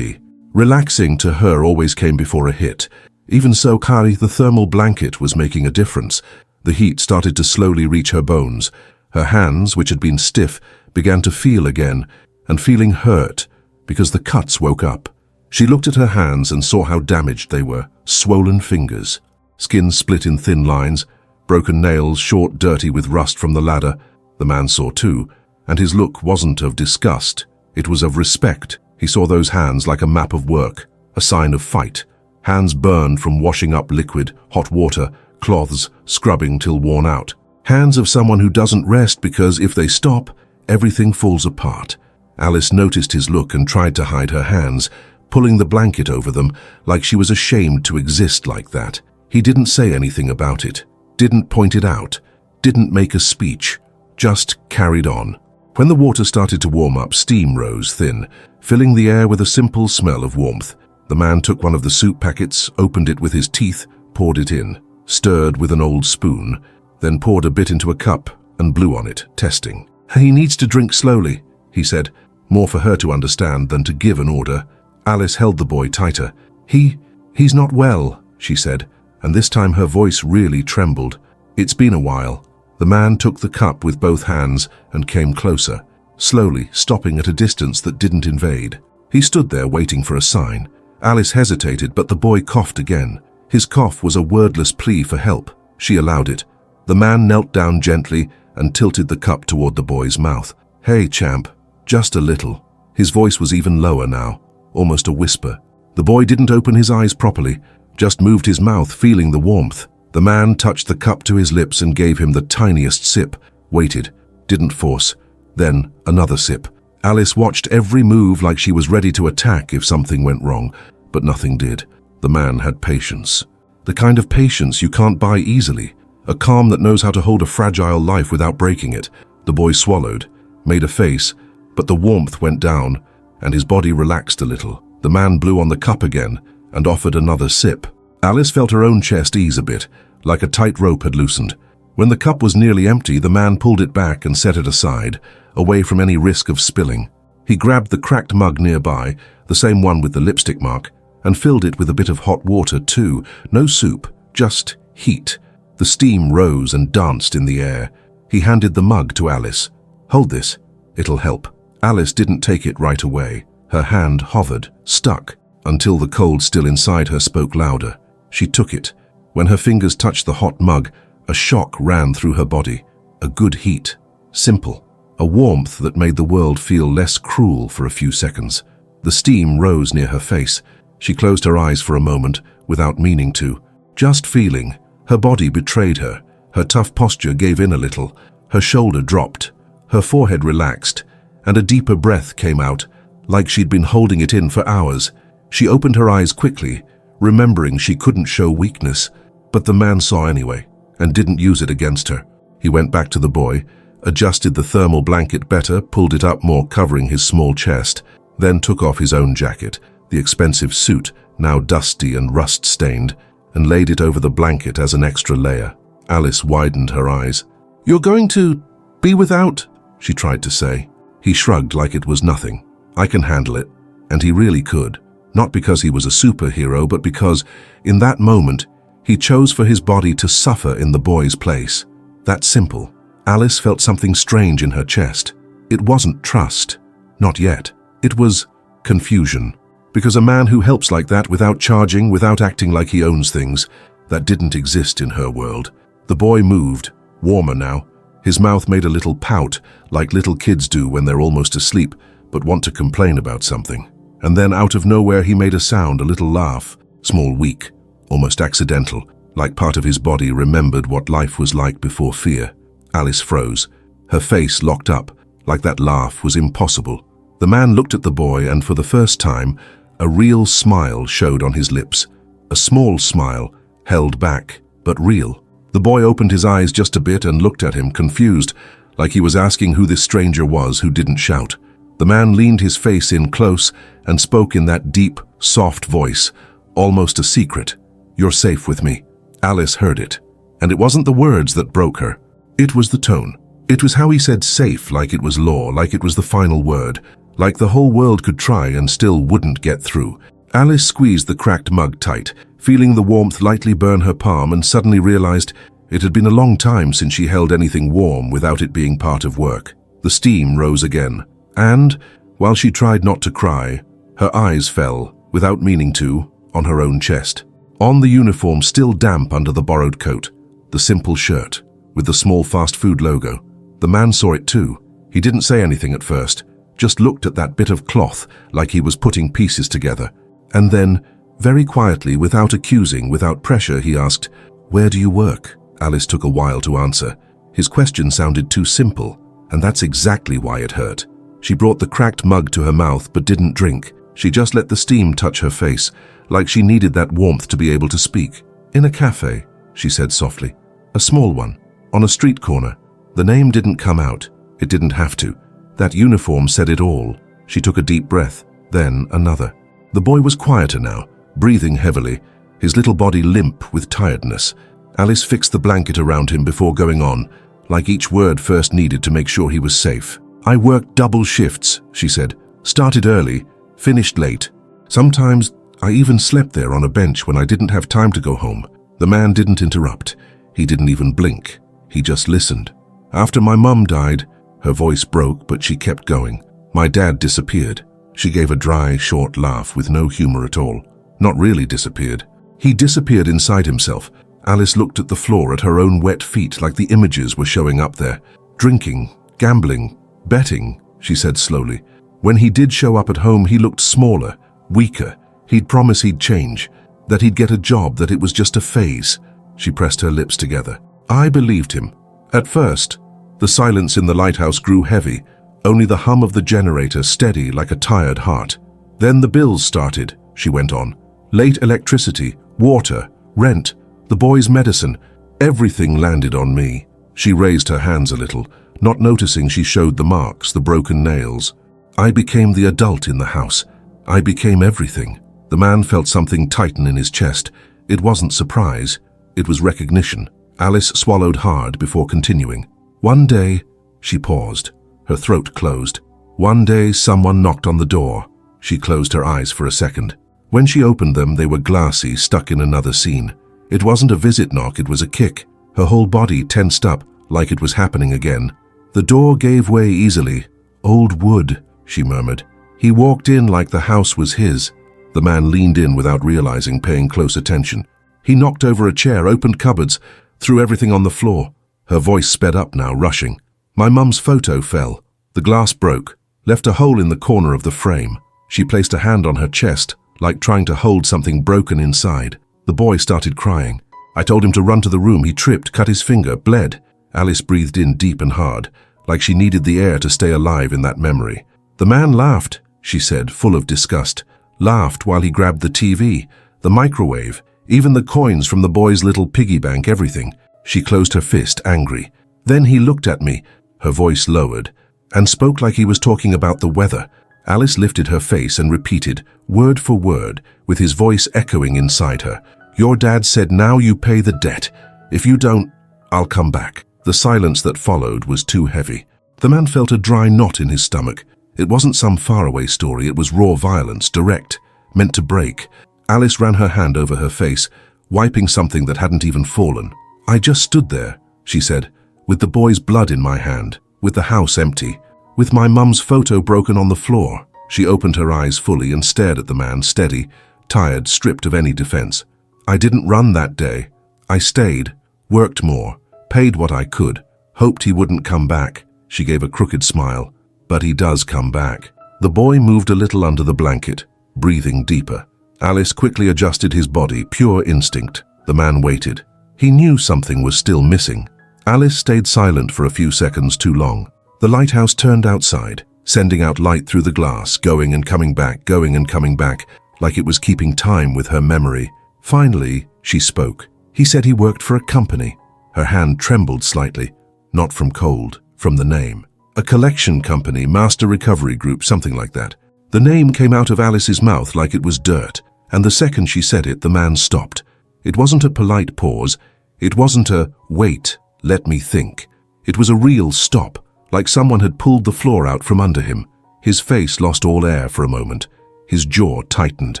A: Relaxing to her always came before a hit. Even so, Kari, the thermal blanket was making a difference. The heat started to slowly reach her bones. Her hands, which had been stiff, began to feel again, and feeling hurt, because the cuts woke up. She looked at her hands and saw how damaged they were. Swollen fingers, skin split in thin lines, broken nails, short, dirty with rust from the ladder. The man saw too, and his look wasn't of disgust. It was of respect. He saw those hands like a map of work, a sign of fight. Hands burned from washing up liquid, hot water, cloths, scrubbing till worn out. Hands of someone who doesn't rest because if they stop, everything falls apart. Alice noticed his look and tried to hide her hands, pulling the blanket over them like she was ashamed to exist like that. He didn't say anything about it, didn't point it out, didn't make a speech, just carried on. When the water started to warm up, steam rose thin, filling the air with a simple smell of warmth. The man took one of the soup packets, opened it with his teeth, poured it in, stirred with an old spoon, then poured a bit into a cup and blew on it, testing. "He needs to drink slowly," he said, more for her to understand than to give an order. Alice held the boy tighter. He's not well," she said, and this time her voice really trembled. "It's been a while." The man took the cup with both hands and came closer, slowly, stopping at a distance that didn't invade. He stood there waiting for a sign. Alice hesitated, but the boy coughed again. His cough was a wordless plea for help. She allowed it. The man knelt down gently and tilted the cup toward the boy's mouth. "Hey, champ, just a little." His voice was even lower now, almost a whisper. The boy didn't open his eyes properly, just moved his mouth, feeling the warmth. The man touched the cup to his lips and gave him the tiniest sip, waited, didn't force, then another sip. Alice watched every move like she was ready to attack if something went wrong, but nothing did. The man had patience. The kind of patience you can't buy easily, a calm that knows how to hold a fragile life without breaking it. The boy swallowed, made a face, but the warmth went down, and his body relaxed a little. The man blew on the cup again and offered another sip. Alice felt her own chest ease a bit, like a tight rope had loosened. When the cup was nearly empty, the man pulled it back and set it aside, away from any risk of spilling. He grabbed the cracked mug nearby, the same one with the lipstick mark, and filled it with a bit of hot water too. No soup, just heat. The steam rose and danced in the air. He handed the mug to Alice. "Hold this, it'll help." Alice didn't take it right away. Her hand hovered, stuck, until the cold still inside her spoke louder. She took it. When her fingers touched the hot mug, a shock ran through her body. A good heat. Simple. A warmth that made the world feel less cruel for a few seconds. The steam rose near her face. She closed her eyes for a moment, without meaning to. Just feeling. Her body betrayed her. Her tough posture gave in a little. Her shoulder dropped. Her forehead relaxed, and a deeper breath came out, like she'd been holding it in for hours. She opened her eyes quickly, remembering she couldn't show weakness, but the man saw anyway, and didn't use it against her. He went back to the boy, adjusted the thermal blanket better, pulled it up more, covering his small chest, then took off his own jacket, the expensive suit, now dusty and rust-stained, and laid it over the blanket as an extra layer. Alice widened her eyes. "You're going to be without?" she tried to say. He shrugged like it was nothing. "I can handle it." And he really could. Not because he was a superhero, but because, in that moment, he chose for his body to suffer in the boy's place. That simple. Alice felt something strange in her chest. It wasn't trust. Not yet. It was confusion. Because a man who helps like that without charging, without acting like he owns things, that didn't exist in her world. The boy moved, warmer now. His mouth made a little pout, like little kids do when they're almost asleep, but want to complain about something. And then out of nowhere he made a sound, a little laugh, small, weak, almost accidental, like part of his body remembered what life was like before fear. Alice froze. Her face locked up, like that laugh was impossible. The man looked at the boy, and for the first time, a real smile showed on his lips. A small smile, held back, but real. The boy opened his eyes just a bit and looked at him, confused, like he was asking who this stranger was who didn't shout. The man leaned his face in close and spoke in that deep, soft voice, almost a secret. "You're safe with me." Alice heard it. And it wasn't the words that broke her. It was the tone. It was how he said safe, like it was law, like it was the final word, like the whole world could try and still wouldn't get through. Alice squeezed the cracked mug tight, feeling the warmth lightly burn her palm, and suddenly realized it had been a long time since she held anything warm without it being part of work. The steam rose again, and, while she tried not to cry, her eyes fell, without meaning to, on her own chest. On the uniform still damp under the borrowed coat, the simple shirt, with the small fast food logo. The man saw it too. He didn't say anything at first, just looked at that bit of cloth like he was putting pieces together. And then, very quietly, without accusing, without pressure, he asked, "Where do you work?" Alice took a while to answer. His question sounded too simple, and that's exactly why it hurt. She brought the cracked mug to her mouth but didn't drink. She just let the steam touch her face, like she needed that warmth to be able to speak. "In a cafe," she said softly. "A small one, on a street corner." The name didn't come out. It didn't have to. That uniform said it all. She took a deep breath, then another. The boy was quieter now, breathing heavily, his little body limp with tiredness. Alice fixed the blanket around him before going on, like each word first needed to make sure he was safe. "I worked double shifts," she said. "Started early, finished late. Sometimes I even slept there on a bench when I didn't have time to go home." The man didn't interrupt. He didn't even blink. He just listened. "After my mum died," her voice broke, but she kept going. "My dad disappeared." She gave a dry, short laugh with no humor at all. Not really disappeared. He disappeared inside himself. Alice looked at the floor, at her own wet feet, like the images were showing up there. "Drinking, gambling, betting," she said slowly. "When he did show up at home, he looked smaller, weaker. He'd promise he'd change, that he'd get a job, that it was just a phase." She pressed her lips together. I believed him. At first, the silence in the lighthouse grew heavy, only the hum of the generator steady like a tired heart. "Then the bills started," she went on. "Late electricity, water, rent, the boy's medicine. Everything landed on me." She raised her hands a little, not noticing she showed the marks, the broken nails. "I became the adult in the house. I became everything." The man felt something tighten in his chest. It wasn't surprise, it was recognition. Alice swallowed hard before continuing. "One day," she paused, her throat closed. "One day someone knocked on the door." She closed her eyes for a second. When she opened them, they were glassy, stuck in another scene. It wasn't a visit knock, it was a kick. Her whole body tensed up, like it was happening again. The door gave way easily. "Old wood," she murmured. He walked in like the house was his. The man leaned in without realizing, paying close attention. He knocked over a chair, opened cupboards, threw everything on the floor. Her voice sped up now, rushing. "My mum's photo fell. The glass broke, left a hole in the corner of the frame." She placed a hand on her chest, like trying to hold something broken inside. The boy started crying. I told him to run to the room. He tripped, cut his finger, bled. Alice breathed in deep and hard, like she needed the air to stay alive in that memory. "The man laughed," she said, full of disgust. "Laughed while he grabbed the TV, the microwave, even the coins from the boy's little piggy bank, everything." She closed her fist, angry. "Then he looked at me," her voice lowered, "and spoke like he was talking about the weather." Alice lifted her face and repeated, word for word, with his voice echoing inside her. "Your dad said now you pay the debt. If you don't, I'll come back." The silence that followed was too heavy. The man felt a dry knot in his stomach. It wasn't some faraway story, it was raw violence, direct, meant to break. Alice ran her hand over her face, wiping something that hadn't even fallen. "I just stood there," she said, "with the boy's blood in my hand, with the house empty, with my mum's photo broken on the floor." She opened her eyes fully and stared at the man, steady, tired, stripped of any defense. "I didn't run that day. I stayed, worked more, paid what I could, hoped he wouldn't come back." She gave a crooked smile. "But he does come back." The boy moved a little under the blanket, breathing deeper. Alice quickly adjusted his body, pure instinct. The man waited. He knew something was still missing. Alice stayed silent for a few seconds too long. The lighthouse turned outside, sending out light through the glass, going and coming back, like it was keeping time with her memory. Finally, she spoke. "He said he worked for a company." Her hand trembled slightly, not from cold, from the name. A collection company, Master Recovery Group, something like that. The name came out of Alice's mouth like it was dirt, and the second she said it, the man stopped. It wasn't a polite pause. It wasn't a, "Wait, let me think." It was a real stop, like someone had pulled the floor out from under him. His face lost all air for a moment. His jaw tightened.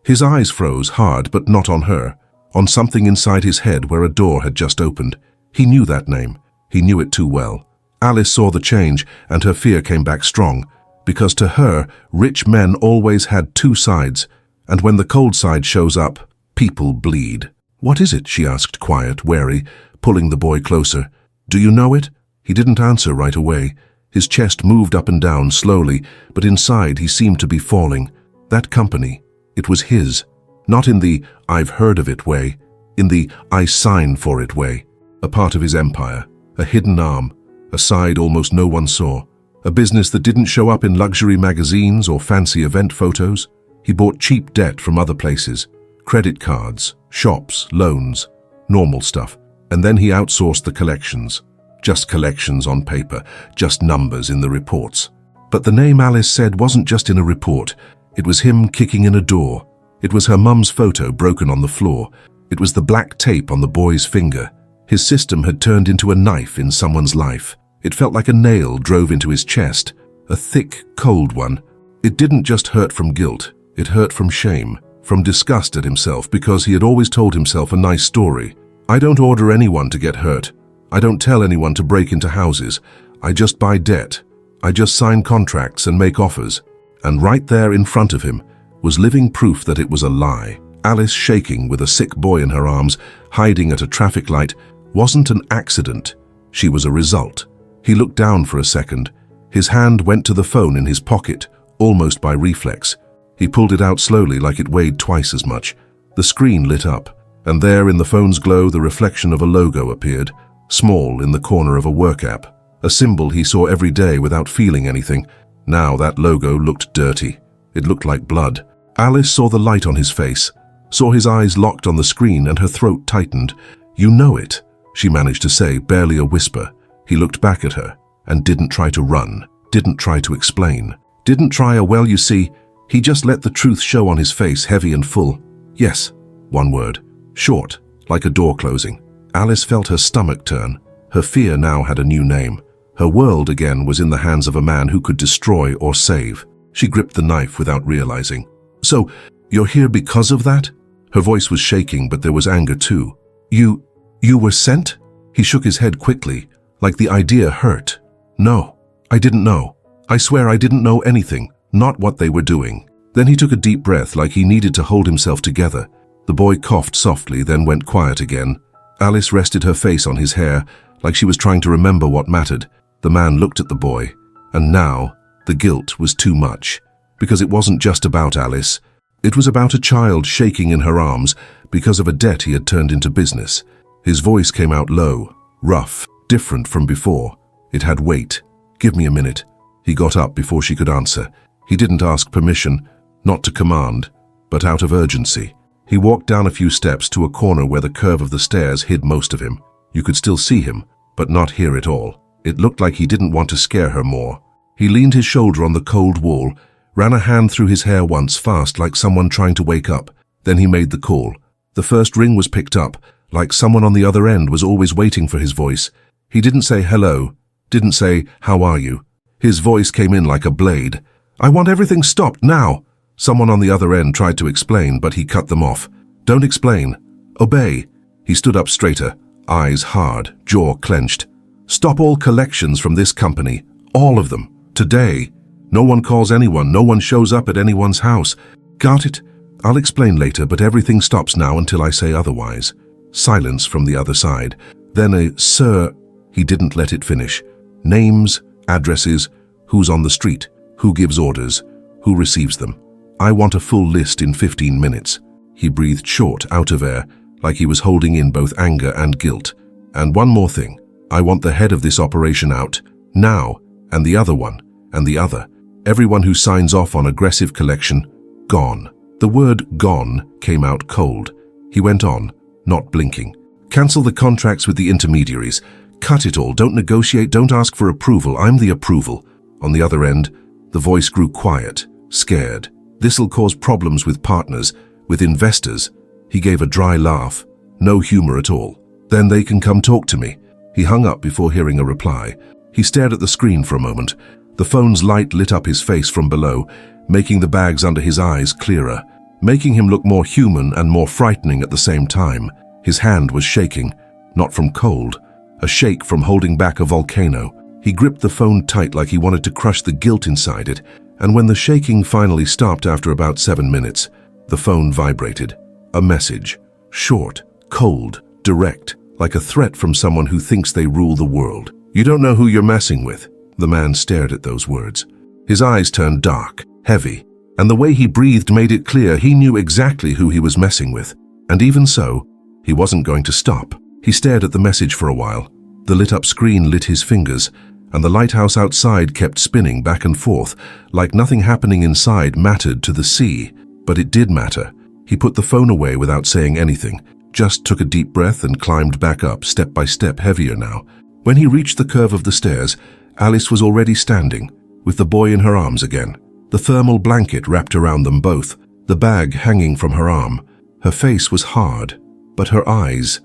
A: His eyes froze hard, but not on her. On something inside his head where a door had just opened. He knew that name. He knew it too well. Alice saw the change, and her fear came back strong. Because to her, rich men always had two sides, and when the cold side shows up, people bleed. "What is it?" she asked, quiet, wary, pulling the boy closer. "Do you know it?" He didn't answer right away. His chest moved up and down slowly, but inside he seemed to be falling. That company, it was his. Not in the "I've heard of it" way, in the "I sign for it" way. A part of his empire, a hidden arm, a side almost no one saw. A business that didn't show up in luxury magazines or fancy event photos. He bought cheap debt from other places. Credit cards, shops, loans, normal stuff. And then he outsourced the collections. Just collections on paper, just numbers in the reports. But the name Alice said wasn't just in a report. It was him kicking in a door. It was her mum's photo broken on the floor. It was the black tape on the boy's finger. His system had turned into a knife in someone's life. It felt like a nail drove into his chest, a thick, cold one. It didn't just hurt from guilt. It hurt from shame, from disgust at himself, because he had always told himself a nice story. "I don't order anyone to get hurt. I don't tell anyone to break into houses. I just buy debt. I just sign contracts and make offers." And right there in front of him was living proof that it was a lie. Alice, shaking with a sick boy in her arms, hiding at a traffic light, wasn't an accident. She was a result. He looked down for a second. His hand went to the phone in his pocket, almost by reflex. He pulled it out slowly, like it weighed twice as much. The screen lit up, and there in the phone's glow the reflection of a logo appeared, small in the corner of a work app. A symbol he saw every day without feeling anything. Now that logo looked dirty. It looked like blood. Alice saw the light on his face, saw his eyes locked on the screen, and her throat tightened. "You know it," she managed to say, barely a whisper. He looked back at her and didn't try to run, didn't try to explain, didn't try a "well, you see." He just let the truth show on his face, heavy and full. "Yes," one word, short, like a door closing. Alice felt her stomach turn. Her fear now had a new name. Her world again was in the hands of a man who could destroy or save. She gripped the knife without realizing. "So, you're here because of that?" Her voice was shaking, but there was anger too. You were sent?" He shook his head quickly, like the idea hurt. "No, I didn't know. I swear I didn't know anything, not what they were doing." Then he took a deep breath, like he needed to hold himself together. The boy coughed softly, then went quiet again. Alice rested her face on his hair, like she was trying to remember what mattered. The man looked at the boy, and now the guilt was too much. Because it wasn't just about Alice. It was about a child shaking in her arms because of a debt he had turned into business. His voice came out low, rough, different from before. It had weight. "Give me a minute." He got up before she could answer. He didn't ask permission, not to command, but out of urgency. He walked down a few steps to a corner where the curve of the stairs hid most of him. You could still see him, but not hear it all. It looked like he didn't want to scare her more. He leaned his shoulder on the cold wall, ran a hand through his hair once, fast, like someone trying to wake up. Then he made the call. The first ring was picked up, like someone on the other end was always waiting for his voice. He didn't say hello, didn't say, "How are you?" His voice came in like a blade. "I want everything stopped now." Someone on the other end tried to explain, but he cut them off. "Don't explain. Obey." He stood up straighter, eyes hard, jaw clenched. "Stop all collections from this company. All of them. Today. No one calls anyone, no one shows up at anyone's house. Got it? I'll explain later, but everything stops now until I say otherwise. Silence from the other side. Then a sir. He didn't let it finish. Names, addresses, who's on the street, who gives orders, who receives them. I want a full list in 15 minutes. He breathed short, out of air, like he was holding in both anger and guilt. And one more thing. I want the head of this operation out, now, and the other one, and the other. Everyone who signs off on aggressive collection, gone. The word gone came out cold. He went on, not blinking. Cancel the contracts with the intermediaries. Cut it all. Don't negotiate. Don't ask for approval. I'm the approval. On the other end, the voice grew quiet, scared. This'll cause problems with partners, with investors. He gave a dry laugh. No humor at all. Then they can come talk to me. He hung up before hearing a reply. He stared at the screen for a moment. The phone's light lit up his face from below, making the bags under his eyes clearer, making him look more human and more frightening at the same time. His hand was shaking, not from cold, a shake from holding back a volcano. He gripped the phone tight like he wanted to crush the guilt inside it, and when the shaking finally stopped after about 7 minutes, the phone vibrated. A message. Short, cold, direct, like a threat from someone who thinks they rule the world. You don't know who you're messing with. The man stared at those words. His eyes turned dark, heavy, and the way he breathed made it clear he knew exactly who he was messing with. And even so, he wasn't going to stop. He stared at the message for a while. The lit-up screen lit his fingers, and the lighthouse outside kept spinning back and forth, like nothing happening inside mattered to the sea. But it did matter. He put the phone away without saying anything, just took a deep breath and climbed back up, step by step, heavier now. When he reached the curve of the stairs, Alice was already standing, with the boy in her arms again. The thermal blanket wrapped around them both, the bag hanging from her arm. Her face was hard, but her eyes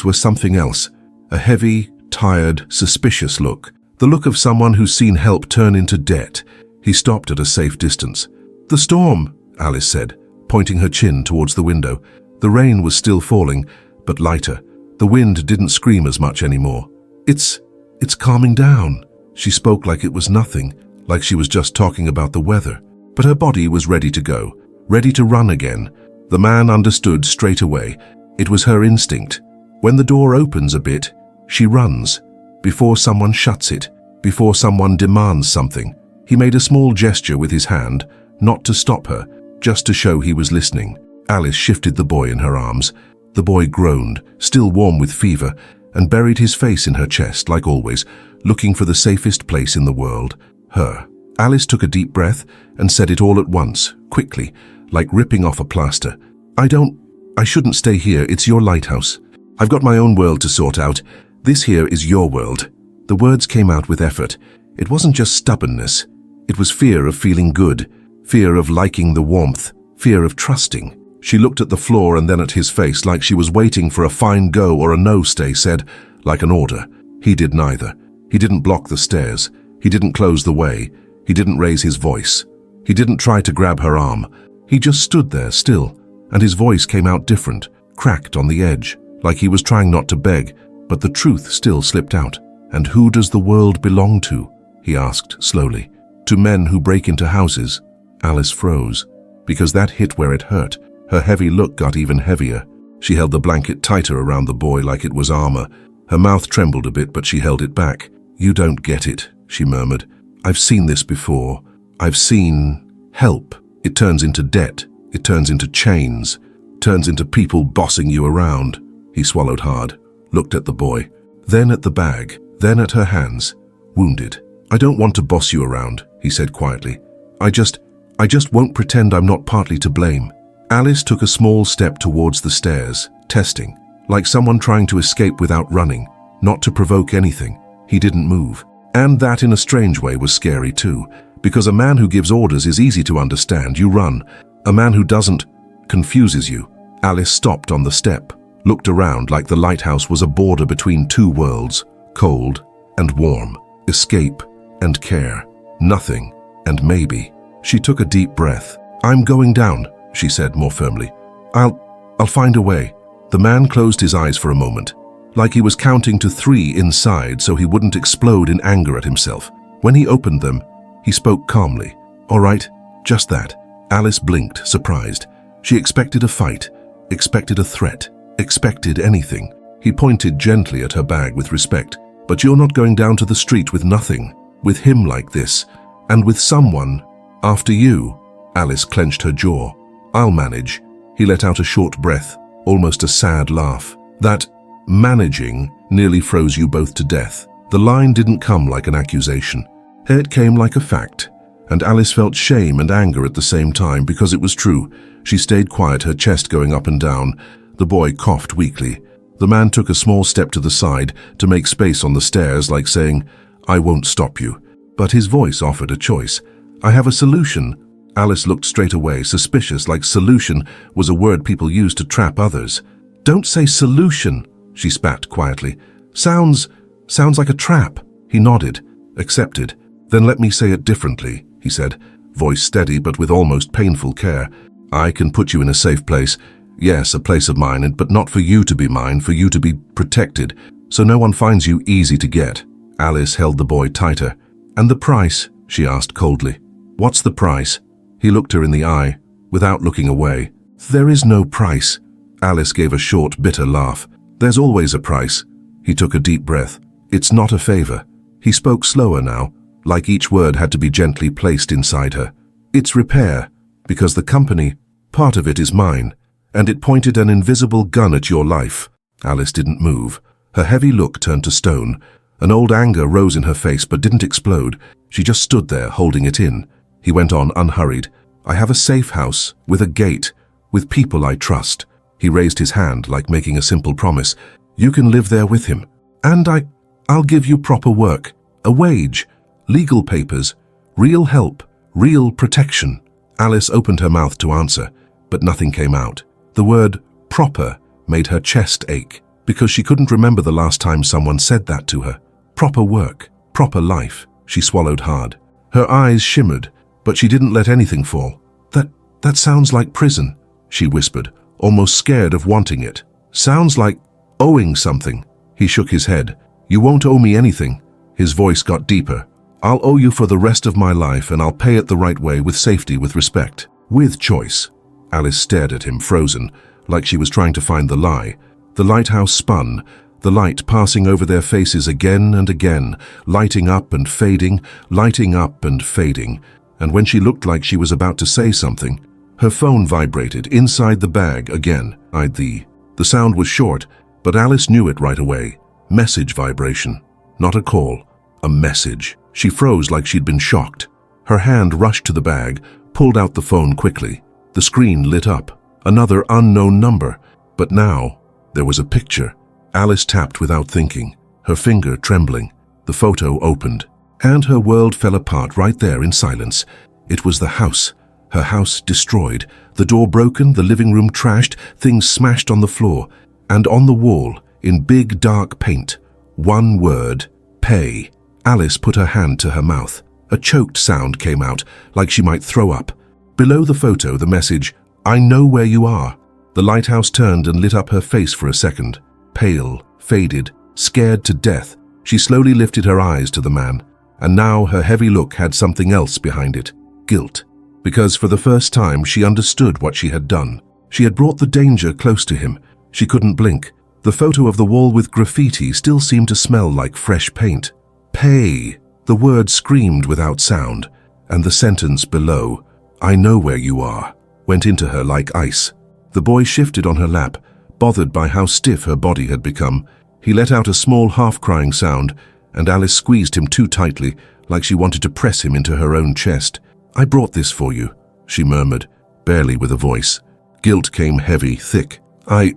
A: were something else, a heavy, tired, suspicious look, the look of someone who's seen help turn into debt. He stopped at a safe distance. "The storm," Alice said, pointing her chin towards the window. The rain was still falling, but lighter. The wind didn't scream as much anymore. It's calming down." She spoke like it was nothing, like she was just talking about the weather. But her body was ready to go, ready to run again. The man understood straight away. It was her instinct. When the door opens a bit, she runs. Before someone shuts it, before someone demands something. He made a small gesture with his hand, not to stop her, just to show he was listening. Alice shifted the boy in her arms. The boy groaned, still warm with fever, and buried his face in her chest, like always, looking for the safest place in the world, her. Alice took a deep breath and said it all at once, quickly, like ripping off a plaster. I shouldn't stay here. It's your lighthouse. I've got my own world to sort out. This here is your world." The words came out with effort. It wasn't just stubbornness. It was fear of feeling good, fear of liking the warmth, fear of trusting. She looked at the floor and then at his face like she was waiting for a fine go or a no stay said, like an order. He did neither. He didn't block the stairs. He didn't close the way. He didn't raise his voice. He didn't try to grab her arm. He just stood there still, and his voice came out different, cracked on the edge, like he was trying not to beg, but the truth still slipped out. "And who does the world belong to?" he asked slowly. "To men who break into houses." Alice froze, because that hit where it hurt. Her heavy look got even heavier. She held the blanket tighter around the boy like it was armor. Her mouth trembled a bit, but she held it back. "You don't get it," she murmured. "I've seen this before. I've seen help. It turns into debt. It turns into chains. Turns into people bossing you around." He swallowed hard, looked at the boy, then at the bag, then at her hands, wounded. "I don't want to boss you around," he said quietly. I just won't pretend I'm not partly to blame." Alice took a small step towards the stairs, testing, like someone trying to escape without running, not to provoke anything. He didn't move. And that in a strange way was scary too, because a man who gives orders is easy to understand. You run. A man who doesn't confuses you. Alice stopped on the step, looked around like the lighthouse was a border between two worlds, cold and warm, escape and care, nothing and maybe. She took a deep breath. "I'm going down," she said more firmly. I'll find a way." The man closed his eyes for a moment, like he was counting to 3 inside so he wouldn't explode in anger at himself. When he opened them, He spoke calmly. "All right, just that." Alice blinked, surprised. She expected a fight, expected a threat, expected anything. He pointed gently at her bag with respect. "But you're not going down to the street with nothing, with him like this, and with someone after you." Alice clenched her jaw. "I'll manage." He let out a short breath, almost a sad laugh. That managing nearly froze you both to death. The line didn't come like an accusation. It came like a fact, and Alice felt shame and anger at the same time because it was true. She stayed quiet, her chest going up and down. The boy coughed weakly. The man took a small step to the side to make space on the stairs, like saying, "I won't stop you." But his voice offered a choice. "I have a solution." Alice looked straight away, suspicious, like solution was a word people used to trap others. "Don't say solution," she spat quietly. Sounds like a trap." He nodded, accepted. "Then let me say it differently," he said, voice steady but with almost painful care. "I can put you in a safe place. Yes, a place of mine, but not for you to be mine, for you to be protected, so no one finds you easy to get." Alice held the boy tighter. "And the price?" she asked coldly. "What's the price?" He looked her in the eye, without looking away. "There is no price." Alice gave a short, bitter laugh. "There's always a price." He took a deep breath. "It's not a favor." He spoke slower now, like each word had to be gently placed inside her. "It's repair, because the company, part of it is mine, and it pointed an invisible gun at your life." Alice didn't move. Her heavy look turned to stone. An old anger rose in her face but didn't explode. She just stood there, holding it in. He went on, unhurried. "I have a safe house, with a gate, with people I trust." He raised his hand, like making a simple promise. "You can live there with him. And I'll give you proper work, a wage, legal papers, real help, real protection." Alice opened her mouth to answer, but nothing came out. The word proper made her chest ache, because she couldn't remember the last time someone said that to her. Proper work, proper life. She swallowed hard. Her eyes shimmered, but she didn't let anything fall. That sounds like prison," she whispered, almost scared of wanting it. "Sounds like owing something." He shook his head. "You won't owe me anything." His voice got deeper. "I'll owe you for the rest of my life, and I'll pay it the right way, with safety, with respect, with choice." Alice stared at him, frozen, like she was trying to find the lie. The lighthouse spun, the light passing over their faces again and again, lighting up and fading, lighting up and fading. And when she looked like she was about to say something, her phone vibrated inside the bag again. The sound was short, but Alice knew it right away. Message vibration. Not a call, a message. She froze like she'd been shocked. Her hand rushed to the bag, pulled out the phone quickly. The screen lit up. Another unknown number. But now, there was a picture. Alice tapped without thinking, her finger trembling. The photo opened, and her world fell apart right there in silence. It was the house. Her house destroyed, the door broken, the living room trashed, things smashed on the floor, and on the wall, in big dark paint, one word, pay. Alice put her hand to her mouth. A choked sound came out, like she might throw up. Below the photo, the message, "I know where you are." The lighthouse turned and lit up her face for a second. Pale, faded, scared to death, she slowly lifted her eyes to the man, and now her heavy look had something else behind it, guilt. Because for the first time she understood what she had done. She had brought the danger close to him. She couldn't blink. The photo of the wall with graffiti still seemed to smell like fresh paint. Pay! The word screamed without sound, and the sentence below, "I know where you are," went into her like ice. The boy shifted on her lap, bothered by how stiff her body had become. He let out a small half-crying sound, and Alice squeezed him too tightly, like she wanted to press him into her own chest. "I brought this for you," she murmured, barely with a voice. Guilt came heavy, thick. I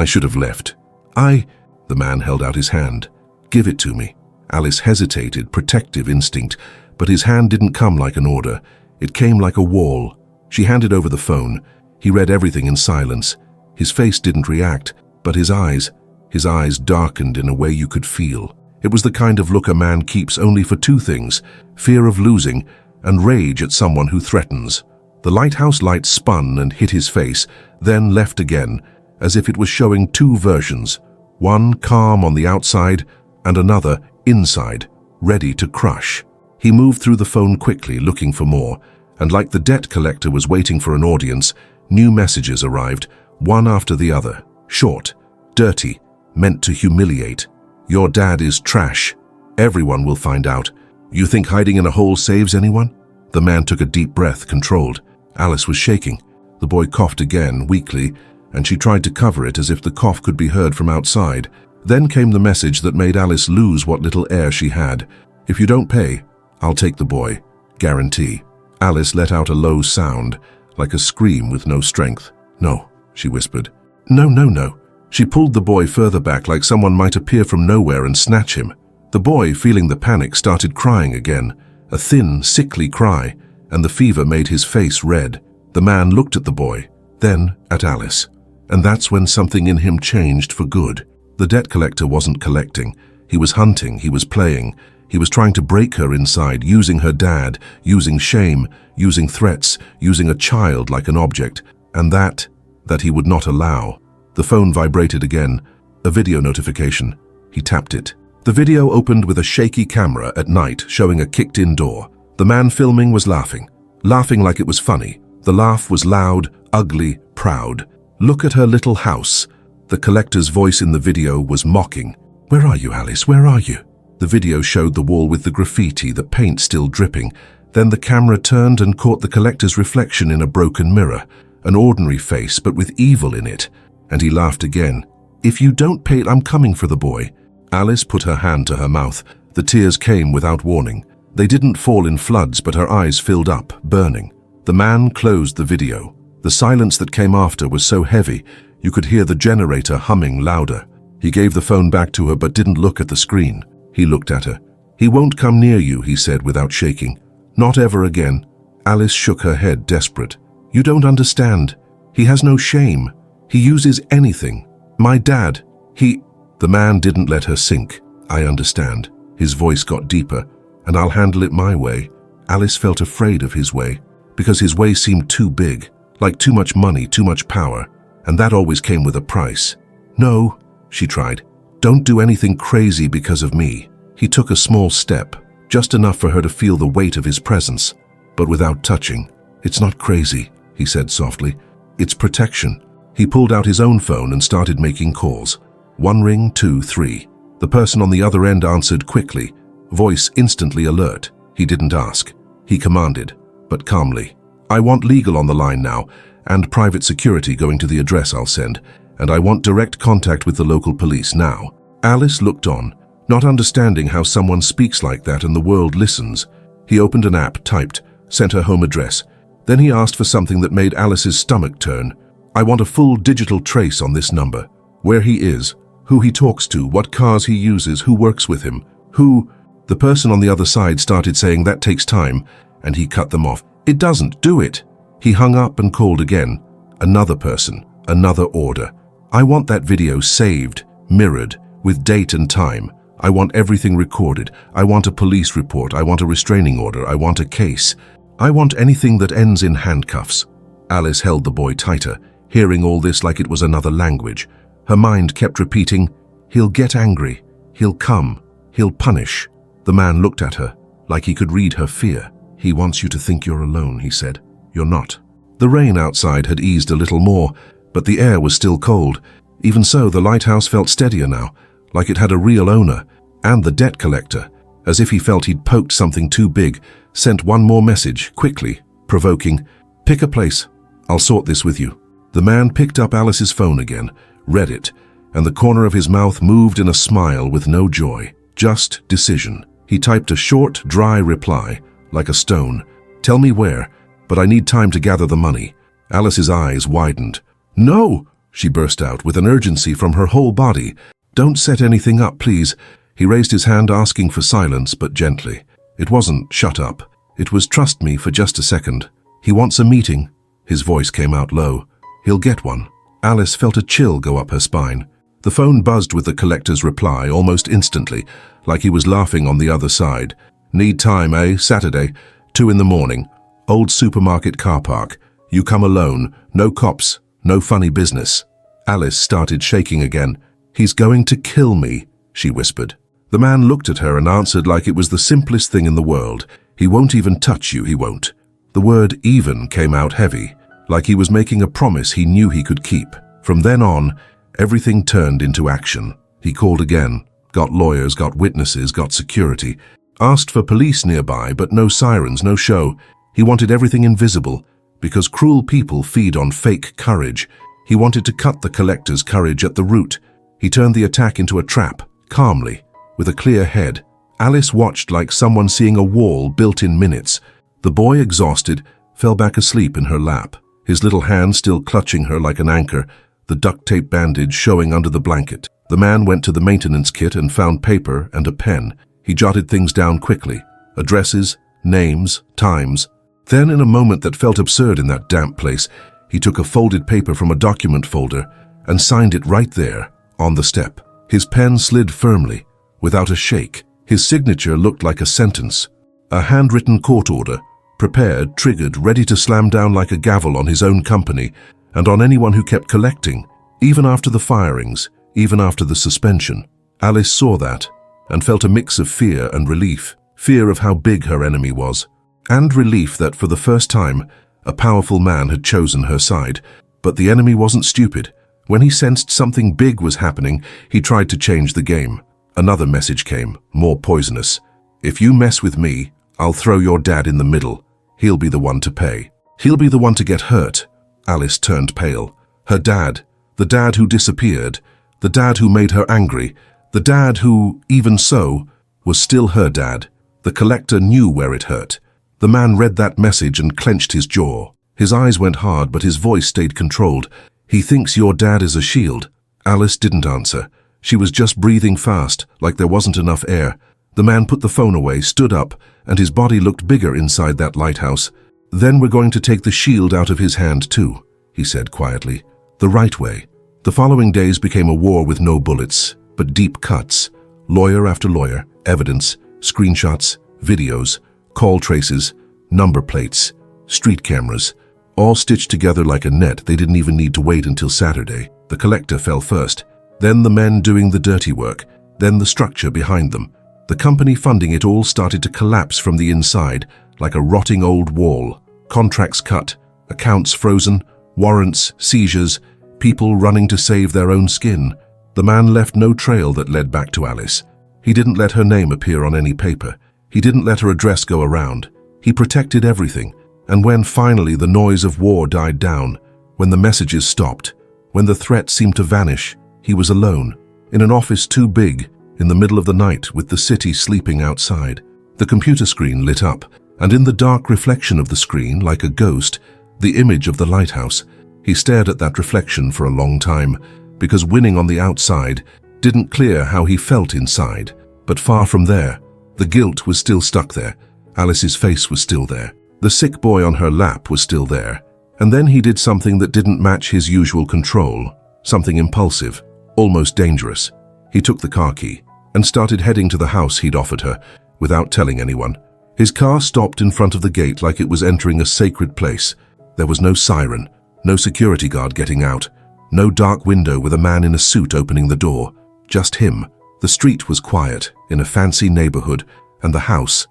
A: should have left." The man held out his hand. "Give it to me." Alice hesitated, protective instinct, but his hand didn't come like an order. It came like a wall. She handed over the phone. He read everything in silence. His face didn't react, but his eyes darkened in a way you could feel. It was the kind of look a man keeps only for two things, fear of losing and rage at someone who threatens. The lighthouse light spun and hit his face, then left again, as if it was showing two versions, one calm on the outside and another inside, ready to crush. He moved through the phone quickly, looking for more, and like the debt collector was waiting for an audience, new messages arrived, one after the other. Short, dirty, meant to humiliate. Your dad is trash. Everyone will find out. You think hiding in a hole saves anyone? The man took a deep breath, controlled. Alice was shaking. The boy coughed again, weakly, and she tried to cover it as if the cough could be heard from outside. Then came the message that made Alice lose what little air she had. If you don't pay, I'll take the boy. Guarantee. Alice let out a low sound, like a scream with no strength. No, she whispered. No, no, no. She pulled the boy further back like someone might appear from nowhere and snatch him. The boy, feeling the panic, started crying again, a thin, sickly cry, and the fever made his face red. The man looked at the boy, then at Alice, and that's when something in him changed for good. The debt collector wasn't collecting. He was hunting, he was playing. He was trying to break her inside, using her dad, using shame, using threats, using a child like an object, and that he would not allow. The phone vibrated again, a video notification. He tapped it. The video opened with a shaky camera at night showing a kicked-in door. The man filming was laughing like it was funny. The laugh was loud, ugly, proud. Look at her little house. The collector's voice in the video was mocking. Where are you, Alice? Where are you? The video showed the wall with the graffiti, the paint still dripping. Then the camera turned and caught the collector's reflection in a broken mirror. An ordinary face, but with evil in it. And he laughed again. If you don't pay, I'm coming for the boy. Alice put her hand to her mouth. The tears came without warning. They didn't fall in floods, but her eyes filled up, burning. The man closed the video. The silence that came after was so heavy, you could hear the generator humming louder. He gave the phone back to her but didn't look at the screen. He looked at her. He won't come near you, he said without shaking. Not ever again. Alice shook her head, desperate. You don't understand. He has no shame. He uses anything. My dad, The man didn't let her sink. I understand. His voice got deeper. And I'll handle it my way. Alice felt afraid of his way, because his way seemed too big, like too much money, too much power, and that always came with a price. No, she tried. Don't do anything crazy because of me. He took a small step, just enough for her to feel the weight of his presence, but without touching. It's not crazy, he said softly. It's protection. He pulled out his own phone and started making calls. 1 ring, 2, 3. The person on the other end answered quickly, voice instantly alert. He didn't ask. He commanded, but calmly. I want legal on the line now, and private security going to the address I'll send, and I want direct contact with the local police now. Alice looked on, not understanding how someone speaks like that and the world listens. He opened an app, typed, sent her home address. Then he asked for something that made Alice's stomach turn. I want a full digital trace on this number. Where he is, who he talks to, what cars he uses, who works with him, who... The person on the other side started saying that takes time, and he cut them off. It doesn't, do it. He hung up and called again. Another person, another order. I want that video saved, mirrored, with date and time. I want everything recorded. I want a police report. I want a restraining order. I want a case. I want anything that ends in handcuffs. Alice held the boy tighter, hearing all this like it was another language. Her mind kept repeating, he'll get angry. He'll come. He'll punish. The man looked at her, like he could read her fear. He wants you to think you're alone, he said. You're not. The rain outside had eased a little more, but the air was still cold. Even so, the lighthouse felt steadier now, like it had a real owner, and the debt collector, as if he felt he'd poked something too big, sent one more message, quickly, provoking, pick a place. I'll sort this with you. The man picked up Alice's phone again, read it, and the corner of his mouth moved in a smile with no joy, just decision. He typed a short, dry reply, like a stone. Tell me where, but I need time to gather the money. Alice's eyes widened. No, she burst out with an urgency from her whole body. Don't set anything up, please. He raised his hand asking for silence, but gently. It wasn't shut up. It was trust me for just a second. He wants a meeting. His voice came out low. He'll get one. Alice felt a chill go up her spine. The phone buzzed with the collector's reply almost instantly, like he was laughing on the other side. Need time, eh? Saturday, 2 in the morning. Old supermarket car park. You come alone. No cops. No funny business. Alice started shaking again. He's going to kill me, she whispered. The man looked at her and answered like it was the simplest thing in the world. "He won't even touch you, he won't." The word even came out heavy, like he was making a promise he knew he could keep. From then on, everything turned into action. He called again, got lawyers, got witnesses, got security, asked for police nearby, but no sirens, no show. He wanted everything invisible, because cruel people feed on fake courage. He wanted to cut the collector's courage at the root. He turned the attack into a trap, calmly, with a clear head. Alice watched like someone seeing a wall built in minutes. The boy, exhausted, fell back asleep in her lap, his little hand still clutching her like an anchor, the duct tape bandage showing under the blanket. The man went to the maintenance kit and found paper and a pen. He jotted things down quickly, addresses, names, times. Then, in a moment that felt absurd in that damp place, he took a folded paper from a document folder and signed it right there, on the step. His pen slid firmly, without a shake. His signature looked like a sentence, a handwritten court order, prepared, triggered, ready to slam down like a gavel on his own company and on anyone who kept collecting, even after the firings, even after the suspension. Alice saw that and felt a mix of fear and relief. Fear of how big her enemy was, and relief that for the first time, a powerful man had chosen her side. But the enemy wasn't stupid. When he sensed something big was happening, he tried to change the game. Another message came, more poisonous. "If you mess with me, I'll throw your dad in the middle. He'll be the one to pay. He'll be the one to get hurt." Alice turned pale. Her dad, the dad who disappeared, the dad who made her angry, the dad who, even so, was still her dad. The collector knew where it hurt. The man read that message and clenched his jaw. His eyes went hard, but his voice stayed controlled. "He thinks your dad is a shield." Alice didn't answer. She was just breathing fast, like there wasn't enough air. The man put the phone away, stood up, and his body looked bigger inside that lighthouse. "Then we're going to take the shield out of his hand too," he said quietly. "The right way." The following days became a war with no bullets, but deep cuts. Lawyer after lawyer, evidence, screenshots, videos, call traces, number plates, street cameras, all stitched together like a net. They didn't even need to wait until Saturday. The collector fell first, then the men doing the dirty work, then the structure behind them. The company funding it all started to collapse from the inside, like a rotting old wall. Contracts cut, accounts frozen, warrants, seizures, people running to save their own skin. The man left no trail that led back to Alice. He didn't let her name appear on any paper. He didn't let her address go around. He protected everything. And when finally the noise of war died down, when the messages stopped, when the threat seemed to vanish, he was alone, in an office too big, in the middle of the night with the city sleeping outside. The computer screen lit up, and in the dark reflection of the screen, like a ghost, the image of the lighthouse. He stared at that reflection for a long time, because winning on the outside didn't clear how he felt inside. But far from there, the guilt was still stuck there. Alice's face was still there. The sick boy on her lap was still there. And then he did something that didn't match his usual control, something impulsive, almost dangerous. He took the car key and started heading to the house he'd offered her, without telling anyone. His car stopped in front of the gate like it was entering a sacred place. There was no siren, no security guard getting out, no dark window with a man in a suit opening the door. Just him. The street was quiet, in a fancy neighborhood, and the house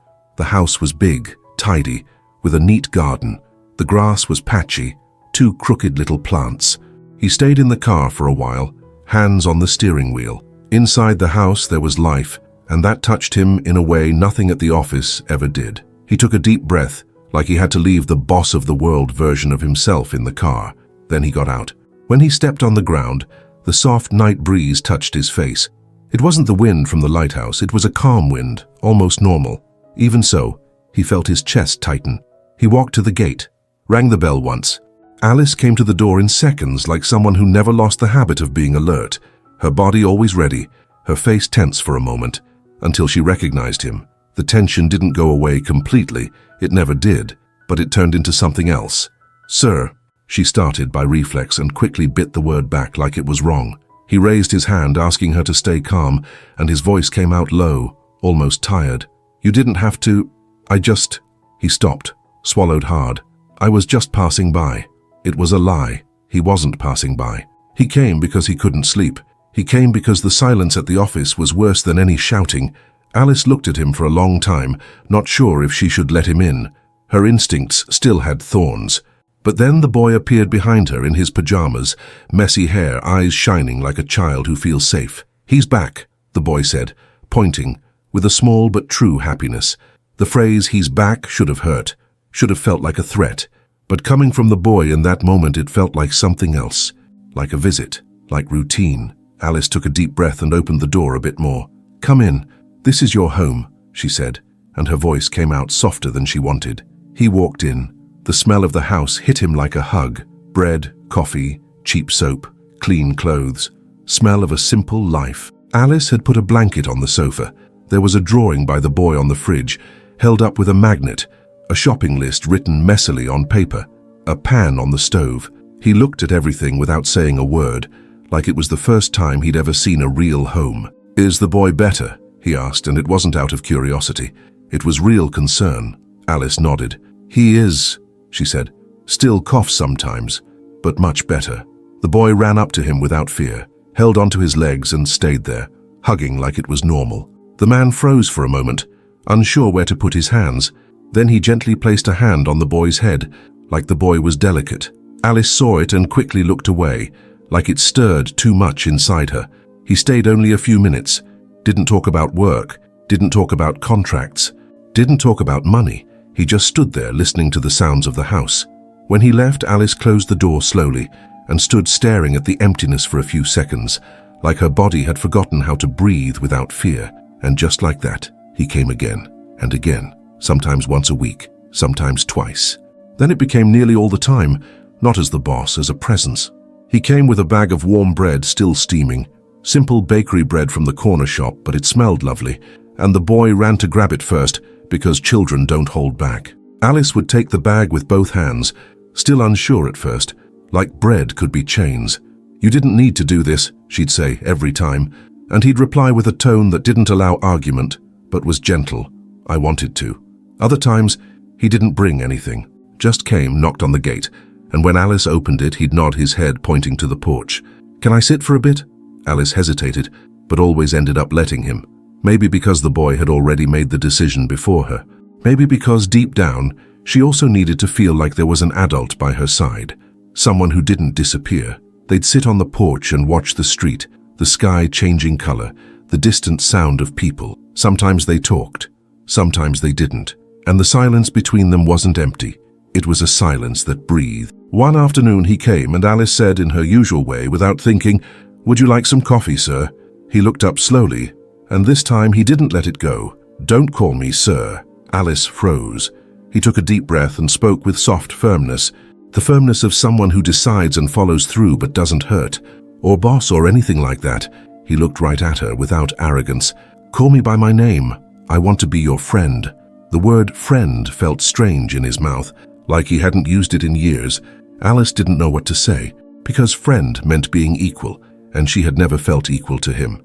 A: was big, tidy, with a neat garden. The grass was patchy, two crooked little plants. He stayed in the car for a while, hands on the steering wheel. Inside the house there was life, and that touched him in a way nothing at the office ever did. He took a deep breath, like he had to leave the boss of the world version of himself in the car. Then he got out. When he stepped on the ground, the soft night breeze touched his face. It wasn't the wind from the lighthouse, it was a calm wind, almost normal. Even so, he felt his chest tighten. He walked to the gate, rang the bell once. Alice came to the door in seconds, like someone who never lost the habit of being alert, her body always ready, her face tense for a moment, until she recognized him. The tension didn't go away completely, it never did, but it turned into something else. "Sir," she started by reflex and quickly bit the word back like it was wrong. He raised his hand, asking her to stay calm, and his voice came out low, almost tired. "You didn't have to. He stopped, swallowed hard. "I was just passing by." It was a lie. He wasn't passing by. He came because he couldn't sleep. He came because the silence at the office was worse than any shouting. Alice looked at him for a long time, not sure if she should let him in. Her instincts still had thorns. But then the boy appeared behind her in his pajamas, messy hair, eyes shining like a child who feels safe. "He's back," the boy said, pointing, with a small but true happiness. The phrase "he's back" should have hurt, should have felt like a threat. But coming from the boy in that moment, it felt like something else, like a visit, like routine. Alice took a deep breath and opened the door a bit more. "Come in. This is your home," she said, and her voice came out softer than she wanted. He walked in. The smell of the house hit him like a hug. Bread, coffee, cheap soap, clean clothes. Smell of a simple life. Alice had put a blanket on the sofa. There was a drawing by the boy on the fridge, held up with a magnet, a shopping list written messily on paper, a pan on the stove. He looked at everything without saying a word, like it was the first time he'd ever seen a real home. "Is the boy better?" he asked, and it wasn't out of curiosity. It was real concern. Alice nodded. "He is," she said. "Still coughs sometimes, but much better." The boy ran up to him without fear, held onto his legs and stayed there, hugging like it was normal. The man froze for a moment, unsure where to put his hands. Then he gently placed a hand on the boy's head, like the boy was delicate. Alice saw it and quickly looked away, like it stirred too much inside her. He stayed only a few minutes, didn't talk about work, didn't talk about contracts, didn't talk about money. He just stood there listening to the sounds of the house. When he left, Alice closed the door slowly and stood staring at the emptiness for a few seconds, like her body had forgotten how to breathe without fear. And just like that, he came again and again, sometimes once a week, sometimes twice. Then it became nearly all the time, not as the boss, as a presence. He came with a bag of warm bread still steaming, simple bakery bread from the corner shop, but it smelled lovely, and the boy ran to grab it first, because children don't hold back. Alice would take the bag with both hands, still unsure at first, like bread could be chains. "You didn't need to do this," she'd say every time, and he'd reply with a tone that didn't allow argument, but was gentle. "I wanted to." Other times, he didn't bring anything, just came, knocked on the gate, and when Alice opened it, he'd nod his head, pointing to the porch. "Can I sit for a bit?" Alice hesitated, but always ended up letting him. Maybe because the boy had already made the decision before her. Maybe because deep down, she also needed to feel like there was an adult by her side. Someone who didn't disappear. They'd sit on the porch and watch the street, the sky changing color, the distant sound of people. Sometimes they talked, sometimes they didn't. And the silence between them wasn't empty. It was a silence that breathed. One afternoon he came and Alice said in her usual way, without thinking, "Would you like some coffee, sir?" He looked up slowly, and this time he didn't let it go. "Don't call me sir." Alice froze. He took a deep breath and spoke with soft firmness, the firmness of someone who decides and follows through but doesn't hurt, or boss or anything like that. He looked right at her without arrogance. "Call me by my name. I want to be your friend." The word friend felt strange in his mouth, like he hadn't used it in years. Alice didn't know what to say, because friend meant being equal, and she had never felt equal to him.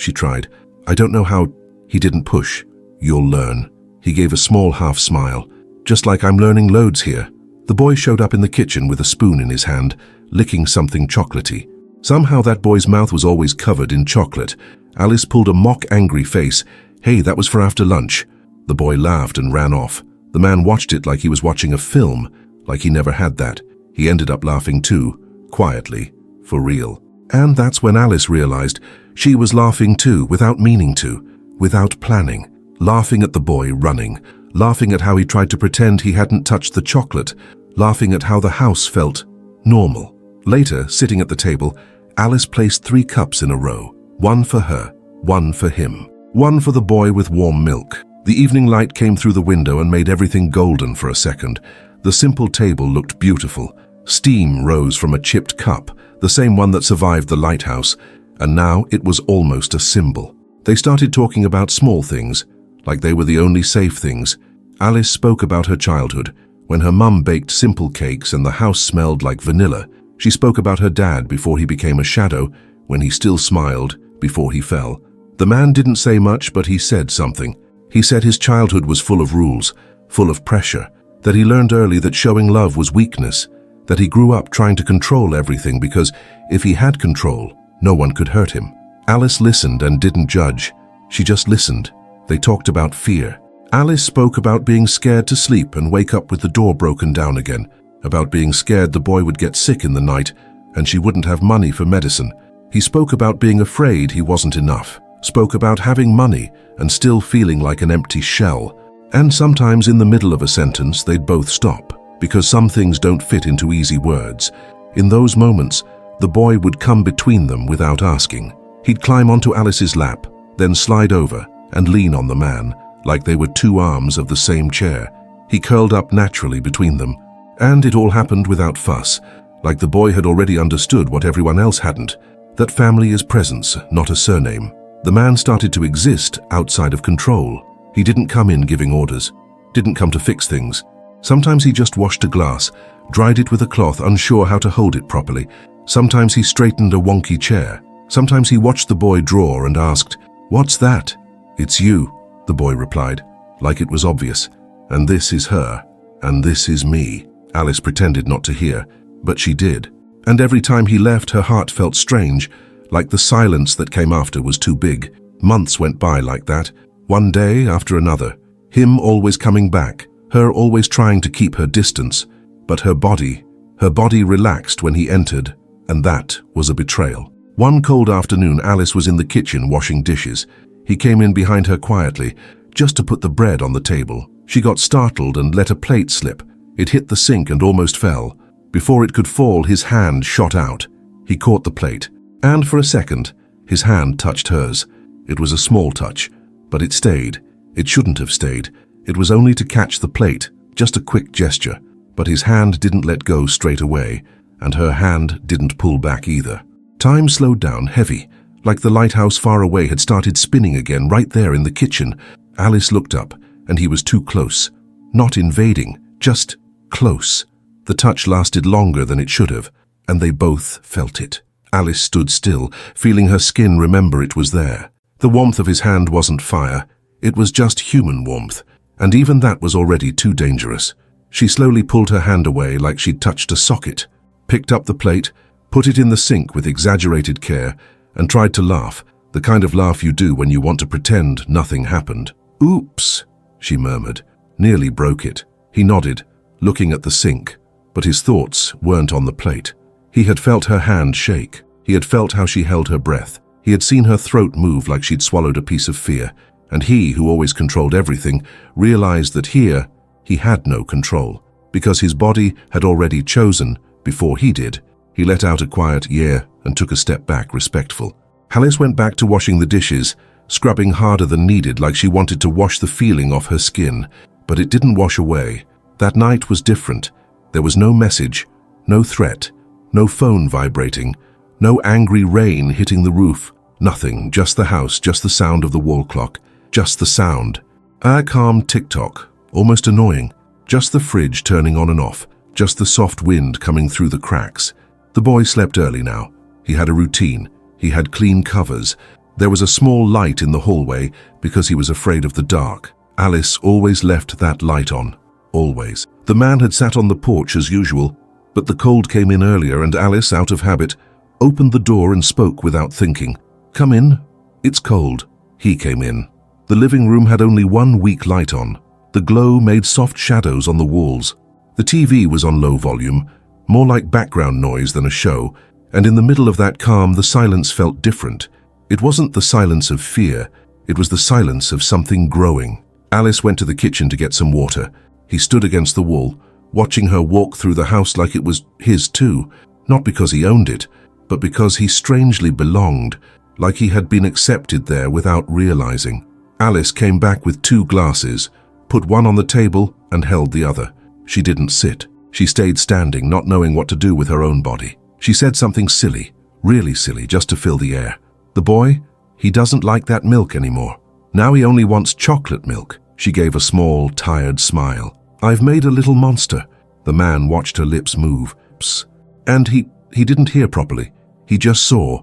A: She tried. "I don't know how." He didn't push. "You'll learn." He gave a small half smile. "Just like I'm learning loads here." The boy showed up in the kitchen with a spoon in his hand, licking something chocolatey. Somehow that boy's mouth was always covered in chocolate. Alice pulled a mock-angry face. "Hey, that was for after lunch." The boy laughed and ran off. The man watched it like he was watching a film, like he never had that. He ended up laughing too, quietly, for real. And that's when Alice realized she was laughing too, without meaning to, without planning. Laughing at the boy running, laughing at how he tried to pretend he hadn't touched the chocolate, laughing at how the house felt normal. Later, sitting at the table, Alice placed 3 cups in a row, one for her, one for him, one for the boy with warm milk. The evening light came through the window and made everything golden for a second. The simple table looked beautiful. Steam rose from a chipped cup, the same one that survived the lighthouse, and now it was almost a symbol. They started talking about small things, like they were the only safe things. Alice spoke about her childhood, when her mum baked simple cakes and the house smelled like vanilla. She spoke about her dad before he became a shadow, when he still smiled, before he fell. The man didn't say much, but he said something. He said his childhood was full of rules, full of pressure, that he learned early that showing love was weakness, that he grew up trying to control everything because if he had control, No one could hurt him. Alice listened and didn't judge. She just listened. They talked about fear. Alice spoke about being scared to sleep and wake up with the door broken down again, about being scared the boy would get sick in the night and she wouldn't have money for medicine. He spoke about being afraid he wasn't enough, spoke about having money and still feeling like an empty shell. And sometimes in the middle of a sentence they'd both stop, because some things don't fit into easy words. In those moments, the boy would come between them without asking. He'd climb onto Alice's lap, then slide over and lean on the man, like they were two arms of the same chair. He curled up naturally between them, and it all happened without fuss, like the boy had already understood what everyone else hadn't, that family is presence, not a surname. The man started to exist outside of control. He didn't come in giving orders, didn't come to fix things. Sometimes he just washed a glass, dried it with a cloth, unsure how to hold it properly. Sometimes he straightened a wonky chair. Sometimes he watched the boy draw and asked, "What's that?" "It's you," the boy replied, like it was obvious. "And this is her, and this is me." Alice pretended not to hear, but she did. And every time he left, her heart felt strange, like the silence that came after was too big. Months went by like that, one day after another. Him always coming back, her always trying to keep her distance. But her body relaxed when he entered, and that was a betrayal. One cold afternoon, Alice was in the kitchen washing dishes. He came in behind her quietly, just to put the bread on the table. She got startled and let a plate slip. It hit the sink and almost fell. Before it could fall, his hand shot out. He caught the plate, and for a second, his hand touched hers. It was a small touch, but it stayed. It shouldn't have stayed. It was only to catch the plate, just a quick gesture. But his hand didn't let go straight away, and her hand didn't pull back either. Time slowed down, heavy, like the lighthouse far away had started spinning again right there in the kitchen. Alice looked up, and he was too close. Not invading, just close. The touch lasted longer than it should have, and they both felt it. Alice stood still, feeling her skin remember it was there. The warmth of his hand wasn't fire, it was just human warmth, and even that was already too dangerous. She slowly pulled her hand away like she'd touched a socket, picked up the plate, put it in the sink with exaggerated care, and tried to laugh, the kind of laugh you do when you want to pretend nothing happened. "Oops," she murmured, nearly broke it. He nodded, looking at the sink, but his thoughts weren't on the plate. He had felt her hand shake. He had felt how she held her breath. He had seen her throat move like she'd swallowed a piece of fear, and he, who always controlled everything, realized that here he had no control, because his body had already chosen before he did. He let out a quiet "yeah" and took a step back, respectful. Alice went back to washing the dishes, scrubbing harder than needed like she wanted to wash the feeling off her skin, but it didn't wash away. That night was different. There was no message, no threat, no phone vibrating, no angry rain hitting the roof. Nothing, just the house, just the sound of the wall clock, just the sound. A calm tick-tock, almost annoying. Just the fridge turning on and off, just the soft wind coming through the cracks. The boy slept early now. He had a routine. He had clean covers. There was a small light in the hallway because he was afraid of the dark. Alice always left that light on. Always. The man had sat on the porch as usual, but the cold came in earlier and Alice, out of habit, opened the door and spoke without thinking. "Come in. It's cold." He came in. The living room had only one weak light on. The glow made soft shadows on the walls. The TV was on low volume, more like background noise than a show, and in the middle of that calm, the silence felt different. It wasn't the silence of fear, it was the silence of something growing. Alice went to the kitchen to get some water. He stood against the wall, watching her walk through the house like it was his too, not because he owned it, but because he strangely belonged, like he had been accepted there without realizing. Alice came back with 2 glasses, put one on the table and held the other. She didn't sit. She stayed standing, not knowing what to do with her own body. She said something silly, really silly, just to fill the air. The boy, he doesn't like that milk anymore. Now he only wants chocolate milk. She gave a small, tired smile. "I've made a little monster." The man watched her lips move. Psst. And he didn't hear properly. He just saw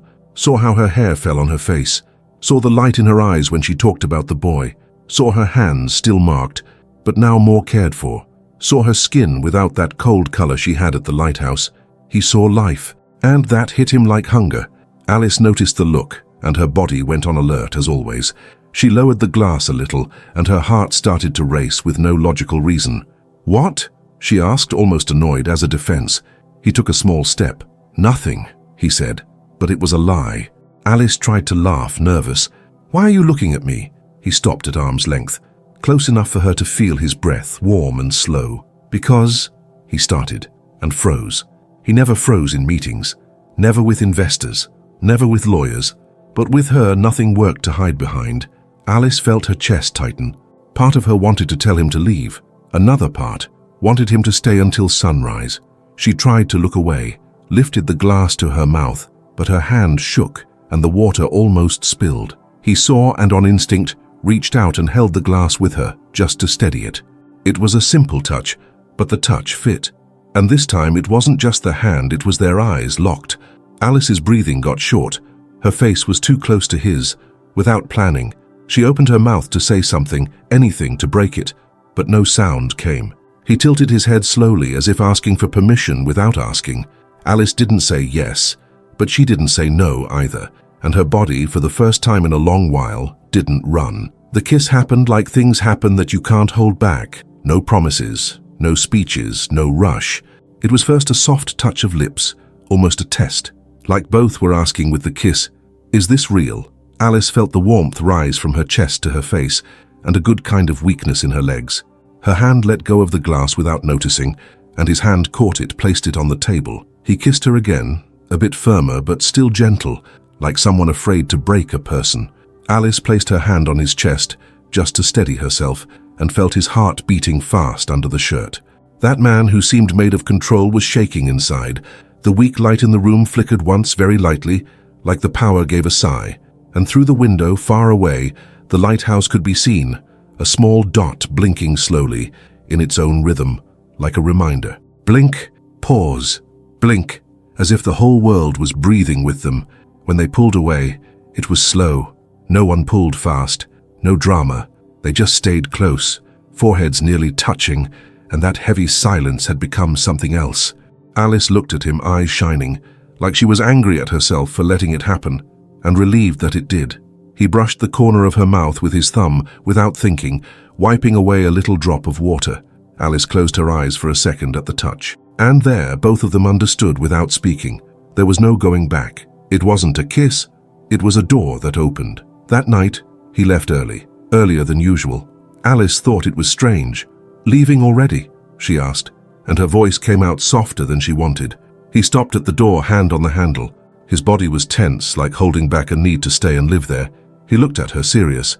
A: how her hair fell on her face, saw the light in her eyes when she talked about the boy, saw her hands still marked, but now more cared for, saw her skin without that cold color she had at the lighthouse. He saw life, and that hit him like hunger. Alice noticed the look, and her body went on alert as always. She lowered the glass a little, and her heart started to race with no logical reason. "What?" she asked, almost annoyed, as a defense. He took a small step. "Nothing," he said, but it was a lie. Alice tried to laugh, nervous. "Why are you looking at me?" He stopped at arm's length, close enough for her to feel his breath, warm and slow. "Because," he started, and froze. He never froze in meetings, never with investors, never with lawyers, but with her nothing worked to hide behind. Alice felt her chest tighten. Part of her wanted to tell him to leave. Another part wanted him to stay until sunrise. She tried to look away, lifted the glass to her mouth, but her hand shook and the water almost spilled. He saw and on instinct reached out and held the glass with her, just to steady it. It was a simple touch, but the touch fit. And this time it wasn't just the hand, it was their eyes locked. Alice's breathing got short. Her face was too close to his. Without planning, she opened her mouth to say something, anything to break it, but no sound came. He tilted his head slowly, as if asking for permission without asking. Alice didn't say yes, but she didn't say no either, and her body, for the first time in a long while, didn't run. The kiss happened like things happen that you can't hold back. No promises, no speeches, no rush. It was first a soft touch of lips, almost a test, like both were asking with the kiss, "Is this real?" Alice felt the warmth rise from her chest to her face, and a good kind of weakness in her legs. Her hand let go of the glass without noticing, and his hand caught it, placed it on the table. He kissed her again, a bit firmer but still gentle, like someone afraid to break a person. Alice placed her hand on his chest, just to steady herself, and felt his heart beating fast under the shirt. That man who seemed made of control was shaking inside. The weak light in the room flickered once very lightly, like the power gave a sigh, and through the window, far away, the lighthouse could be seen, a small dot blinking slowly, in its own rhythm, like a reminder. Blink, pause, blink, as if the whole world was breathing with them. When they pulled away, it was slow. No one pulled fast, no drama. They just stayed close, foreheads nearly touching, and that heavy silence had become something else. Alice looked at him, eyes shining, like she was angry at herself for letting it happen, and relieved that it did. He brushed the corner of her mouth with his thumb, without thinking, wiping away a little drop of water. Alice closed her eyes for a second at the touch. And there, both of them understood without speaking. There was no going back. It wasn't a kiss, it was a door that opened. That night, he left early, earlier than usual. Alice thought it was strange. "Leaving already?" she asked, and her voice came out softer than she wanted. He stopped at the door, hand on the handle. His body was tense, like holding back a need to stay and live there. He looked at her, serious.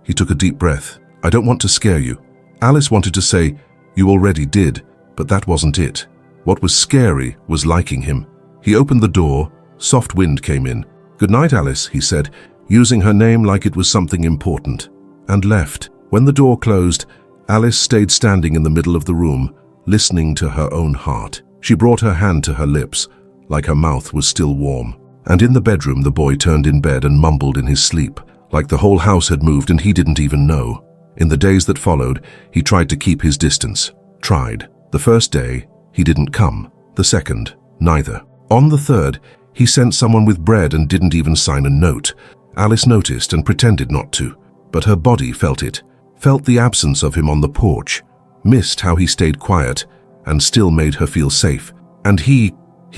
A: He took a deep breath. "I don't want to scare you." Alice wanted to say, "You already did," but that wasn't it. What was scary was liking him. He opened the door. Soft wind came in. "Good night, Alice," he said, using her name like it was something important, and left. When the door closed, Alice stayed standing in the middle of the room, listening to her own heart. She brought her hand to her lips, like her mouth was still warm. And in the bedroom, the boy turned in bed and mumbled in his sleep, like the whole house had moved and he didn't even know. In the days that followed, he tried to keep his distance. Tried. The first day, he didn't come. The second, neither. On the third, he sent someone with bread and didn't even sign a note. Alice noticed and pretended not to, but her body felt it, felt the absence of him on the porch, missed how he stayed quiet, and still made her feel safe. And he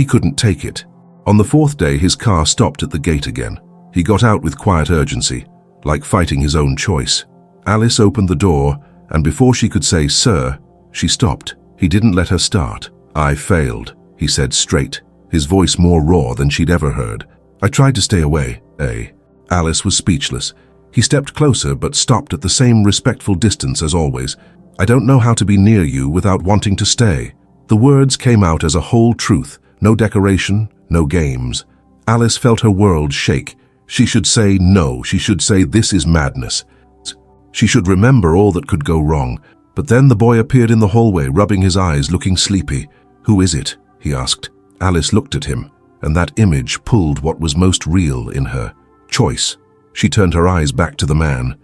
A: couldn't take it. On the fourth day, his car stopped at the gate again. He got out with quiet urgency, like fighting his own choice. Alice opened the door, and before she could say, "Sir," she stopped. He didn't let her start. "I failed," he said straight, his voice more raw than she'd ever heard. "I tried to stay away, eh?" Alice was speechless. He stepped closer but stopped at the same respectful distance as always. "I don't know how to be near you without wanting to stay." The words came out as a whole truth, no decoration, no games. Alice felt her world shake. She should say no, she should say this is madness. She should remember all that could go wrong. But then the boy appeared in the hallway, rubbing his eyes, looking sleepy. "Who is it?" he asked. Alice looked at him, and that image pulled what was most real in her. Choice. She turned her eyes back to the man.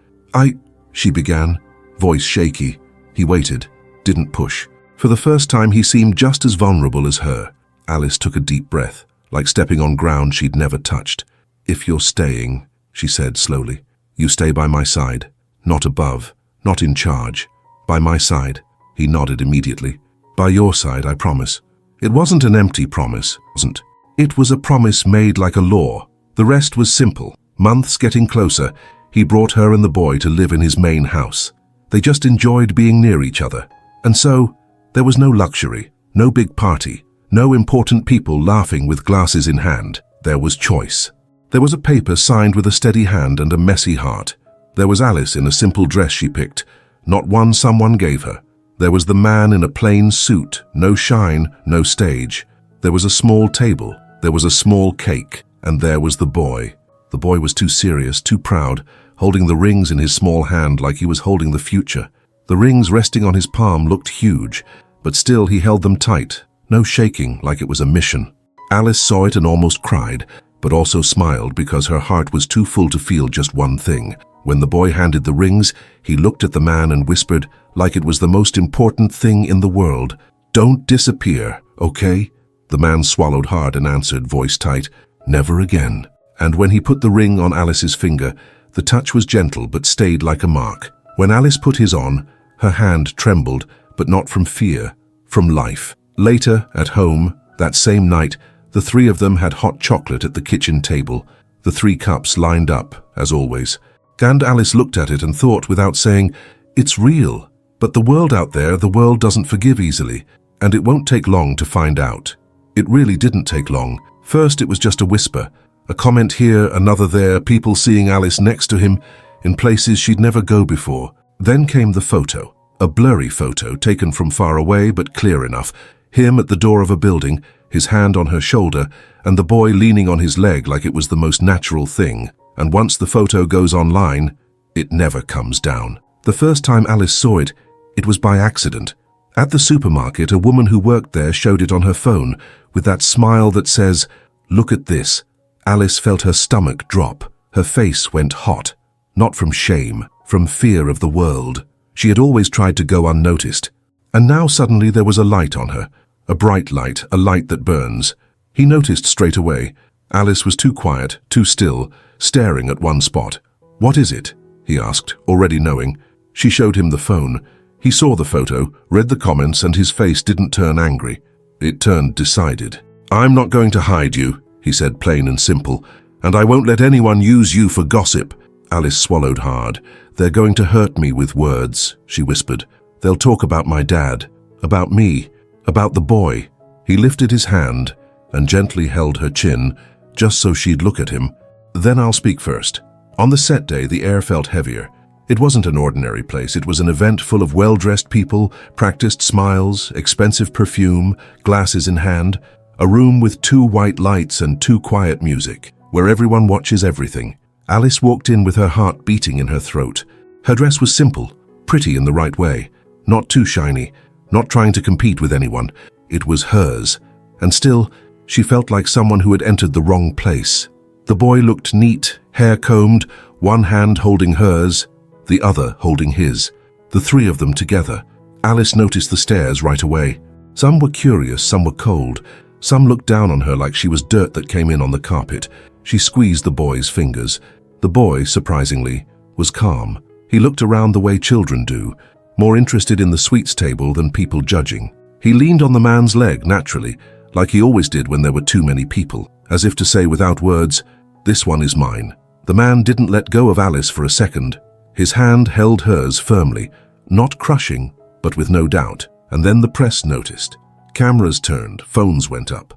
A: She began, voice shaky. He waited, didn't push. For the first time, he seemed just as vulnerable as her. Alice took a deep breath, like stepping on ground she'd never touched. "If you're staying," she said slowly, "you stay by my side. Not above, not in charge. By my side." He nodded immediately. "By your side, I promise." It wasn't an empty promise, wasn't. It was a promise made like a law. The rest was simple. Months getting closer, he brought her and the boy to live in his main house. They just enjoyed being near each other. And so, there was no luxury, no big party, no important people laughing with glasses in hand. There was choice. There was a paper signed with a steady hand and a messy heart. There was Alice in a simple dress she picked, not one someone gave her. There was the man in a plain suit, no shine, no stage. There was a small table, there was a small cake, and there was the boy. The boy was too serious, too proud, holding the rings in his small hand like he was holding the future. The rings resting on his palm looked huge, but still he held them tight, no shaking like it was a mission. Alice saw it and almost cried, but also smiled because her heart was too full to feel just one thing. When the boy handed the rings, he looked at the man and whispered, like it was the most important thing in the world, "Don't disappear, okay?" The man swallowed hard and answered, voice tight, "Never again." And when he put the ring on Alice's finger, the touch was gentle but stayed like a mark. When Alice put his on, her hand trembled, but not from fear, from life. Later, at home, that same night, the three of them had hot chocolate at the kitchen table, the 3 cups lined up, as always. And Alice looked at it and thought without saying, "It's real." But the world out there, the world doesn't forgive easily, and it won't take long to find out. It really didn't take long. First it was just a whisper, a comment here, another there, people seeing Alice next to him in places she'd never go before. Then came the photo, a blurry photo taken from far away but clear enough. Him at the door of a building, his hand on her shoulder, and the boy leaning on his leg like it was the most natural thing. And once the photo goes online, it never comes down. The first time Alice saw it, it was by accident. At the supermarket, a woman who worked there showed it on her phone, with that smile that says, "Look at this." Alice felt her stomach drop. Her face went hot. Not from shame, from fear of the world. She had always tried to go unnoticed. And now suddenly there was a light on her. A bright light, a light that burns. He noticed straight away. Alice was too quiet, too still, staring at one spot. "What is it?" he asked, already knowing. She showed him the phone. He saw the photo, read the comments, and his face didn't turn angry. It turned decided. "I'm not going to hide you," he said plain and simple, "and I won't let anyone use you for gossip." Alice swallowed hard. "They're going to hurt me with words," she whispered. "They'll talk about my dad, about me, about the boy." He lifted his hand and gently held her chin, just so she'd look at him. "Then I'll speak first." On the set day, the air felt heavier. It wasn't an ordinary place. It was an event full of well-dressed people, practiced smiles, expensive perfume, glasses in hand, a room with 2 white lights and 2 quiet music, where everyone watches everything. Alice walked in with her heart beating in her throat. Her dress was simple, pretty in the right way, not too shiny, not trying to compete with anyone. It was hers, and still, she felt like someone who had entered the wrong place. The boy looked neat, hair combed, one hand holding hers, the other holding his. The 3 of them together. Alice noticed the stares right away. Some were curious, some were cold. Some looked down on her like she was dirt that came in on the carpet. She squeezed the boy's fingers. The boy, surprisingly, was calm. He looked around the way children do, more interested in the sweets table than people judging. He leaned on the man's leg naturally, like he always did when there were too many people, as if to say without words, "This one is mine." The man didn't let go of Alice for a second. His hand held hers firmly, not crushing, but with no doubt. And then the press noticed. Cameras turned, phones went up.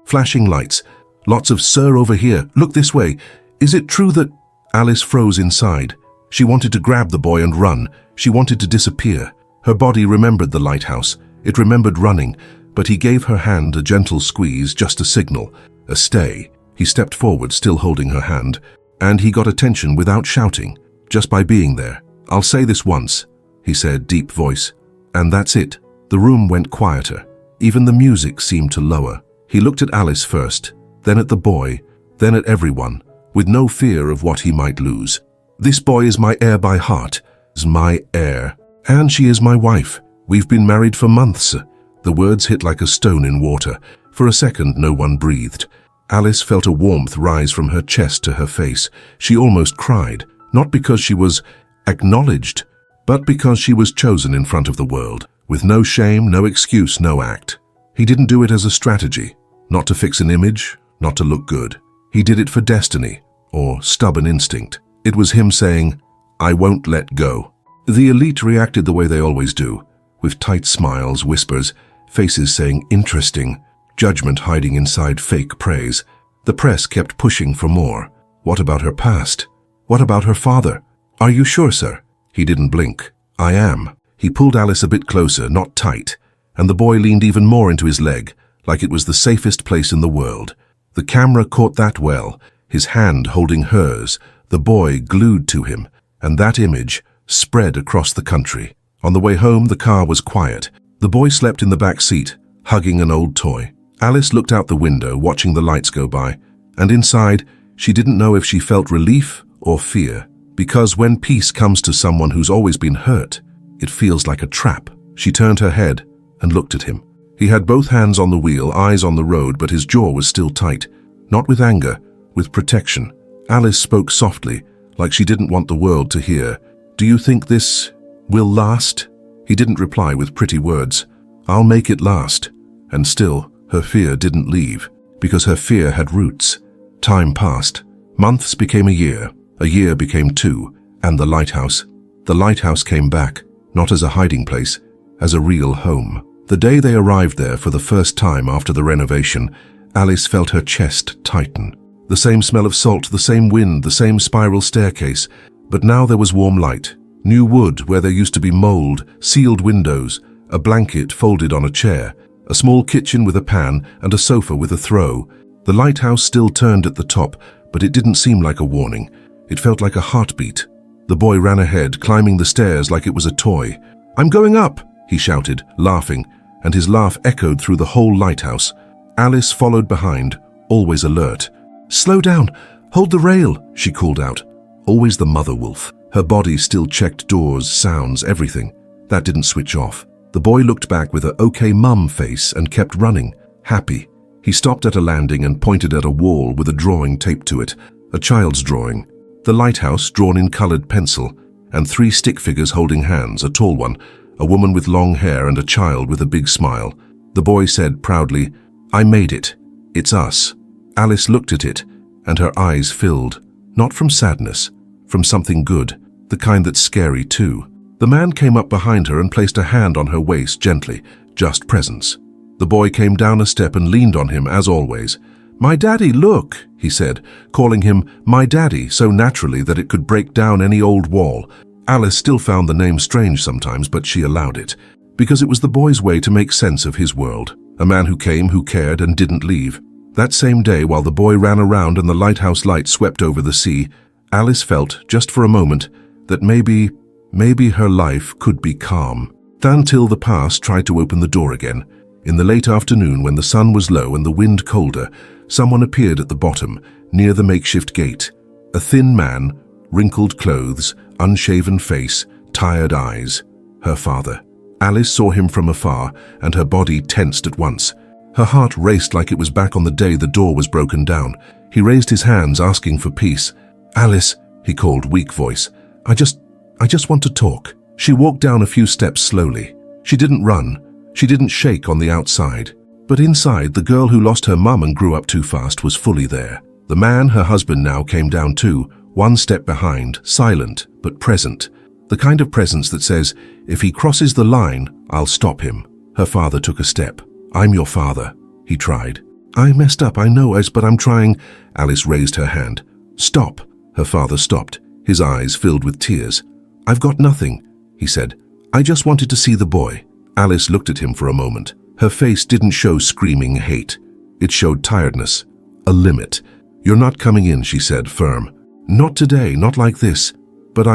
A: Flashing lights. Lots of "Sir, over here, look this way. Is it true that—" Alice froze inside. She wanted to grab the boy and run. She wanted to disappear. Her body remembered the lighthouse. It remembered running, but he gave her hand a gentle squeeze, just a signal, a stay. He stepped forward, still holding her hand, and he got attention without shouting, just by being there. "I'll say this once," he said, deep voice. And that's it. The room went quieter. Even the music seemed to lower. He looked at Alice first, then at the boy, then at everyone, with no fear of what he might lose. "This boy is my heir by heart, is my heir, and she is my wife. We've been married for months." The words hit like a stone in water. For a second, no one breathed. Alice felt a warmth rise from her chest to her face. She almost cried, not because she was acknowledged, but because she was chosen in front of the world, with no shame, no excuse, no act. He didn't do it as a strategy, not to fix an image, not to look good. He did it for destiny, or stubborn instinct. It was him saying, "I won't let go." The elite reacted the way they always do, with tight smiles, whispers, faces saying interesting, judgment hiding inside fake praise. The press kept pushing for more. What about her past? What about her father? "Are you sure, sir?" He didn't blink. "I am." He pulled Alice a bit closer, not tight, and the boy leaned even more into his leg, like it was the safest place in the world. The camera caught that well, his hand holding hers, the boy glued to him, and that image spread across the country. On the way home, the car was quiet. The boy slept in the back seat, hugging an old toy. Alice looked out the window, watching the lights go by, and inside, she didn't know if she felt relief or fear. Because when peace comes to someone who's always been hurt, it feels like a trap. She turned her head and looked at him. He had both hands on the wheel, eyes on the road, but his jaw was still tight. Not with anger, with protection. Alice spoke softly, like she didn't want the world to hear. "Do you think this will last?" He didn't reply with pretty words. "I'll make it last." And still, her fear didn't leave, because her fear had roots. Time passed. Months became a year became 2, and the lighthouse. The lighthouse came back, not as a hiding place, as a real home. The day they arrived there for the first time after the renovation, Alice felt her chest tighten. The same smell of salt, the same wind, the same spiral staircase, but now there was warm light. New wood where there used to be mold, sealed windows, a blanket folded on a chair, a small kitchen with a pan and a sofa with a throw. The lighthouse still turned at the top, but it didn't seem like a warning. It felt like a heartbeat. The boy ran ahead, climbing the stairs like it was a toy. "I'm going up," he shouted, laughing, and his laugh echoed through the whole lighthouse. Alice followed behind, always alert. "Slow down! Hold the rail!" she called out. Always the mother wolf. Her body still checked doors, sounds, everything. That didn't switch off. The boy looked back with a "okay mum" face and kept running, happy. He stopped at a landing and pointed at a wall with a drawing taped to it, a child's drawing. The lighthouse drawn in colored pencil, and 3 stick figures holding hands, a tall one, a woman with long hair and a child with a big smile. The boy said proudly, "I made it. It's us." Alice looked at it, and her eyes filled, not from sadness, from something good, the kind that's scary too. The man came up behind her and placed a hand on her waist gently, just presence. The boy came down a step and leaned on him as always. "My daddy, look," he said, calling him "my daddy" so naturally that it could break down any old wall. Alice still found the name strange sometimes, but she allowed it, because it was the boy's way to make sense of his world. A man who came, who cared, and didn't leave. That same day, while the boy ran around and the lighthouse light swept over the sea, Alice felt, just for a moment, that maybe her life could be calm. Until the past tried to open the door again. In the late afternoon, when the sun was low and the wind colder, someone appeared at the bottom, near the makeshift gate. A thin man, wrinkled clothes, unshaven face, tired eyes. Her father. Alice saw him from afar, and her body tensed at once. Her heart raced like it was back on the day the door was broken down. He raised his hands, asking for peace. "Alice," he called, weak voice. I just want to talk." She walked down a few steps slowly. She didn't run. She didn't shake on the outside. But inside, the girl who lost her mum and grew up too fast was fully there. The man, her husband now, came down too, one step behind, silent but present. The kind of presence that says, if he crosses the line, I'll stop him. Her father took a step. "I'm your father," he tried. "I messed up, I know, but I'm trying." Alice raised her hand. "Stop." Her father stopped, his eyes filled with tears. "I've got nothing," he said. "I just wanted to see the boy." Alice looked at him for a moment. Her face didn't show screaming hate. It showed tiredness, a limit. "You're not coming in," she said, firm. "Not today, not like this. But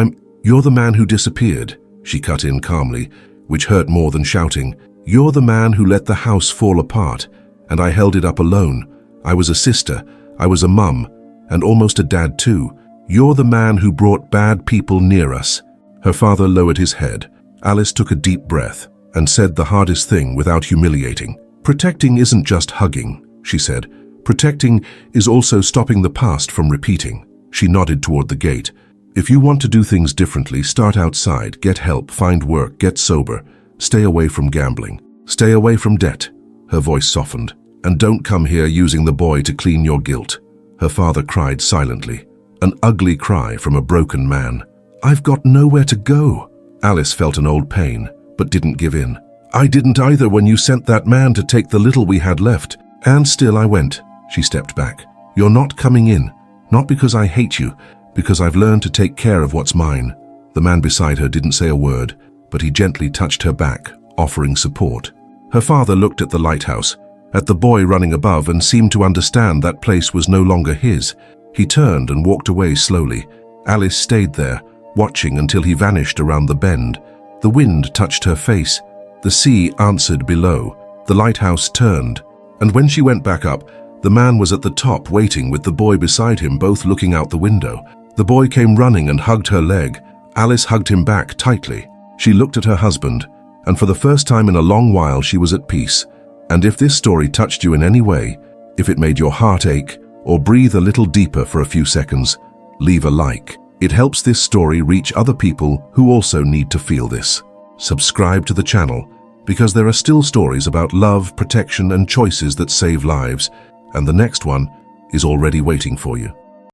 A: you're the man who disappeared," she cut in calmly, which hurt more than shouting. "You're the man who let the house fall apart, and I held it up alone. I was a sister, I was a mum, and almost a dad too. You're the man who brought bad people near us." Her father lowered his head. Alice took a deep breath and said the hardest thing without humiliating. "Protecting isn't just hugging," she said. Protecting is also stopping the past from repeating. She nodded toward the gate. If you want to do things differently, start outside, get help, find work, get sober. Stay away from gambling. Stay away from debt. Her voice softened. And don't come here using the boy to clean your guilt. Her father cried silently, an ugly cry from a broken man. I've got nowhere to go. Alice felt an old pain, but didn't give in. I didn't either when you sent that man to take the little we had left. And still I went. She stepped back. You're not coming in. Not because I hate you, because I've learned to take care of what's mine. The man beside her didn't say a word, but he gently touched her back, offering support. Her father looked at the lighthouse, at the boy running above, and seemed to understand that place was no longer his. He turned and walked away slowly. Alice stayed there, watching until he vanished around the bend. The wind touched her face. The sea answered below. The lighthouse turned, and when she went back up, the man was at the top waiting with the boy beside him, both looking out the window. The boy came running and hugged her leg. Alice hugged him back tightly. She looked at her husband, and for the first time in a long while she was at peace. And if this story touched you in any way, if it made your heart ache, or breathe a little deeper for a few seconds, leave a like. It helps this story reach other people who also need to feel this. Subscribe to the channel, because there are still stories about love, protection, and choices that save lives, and the next one is already waiting for you.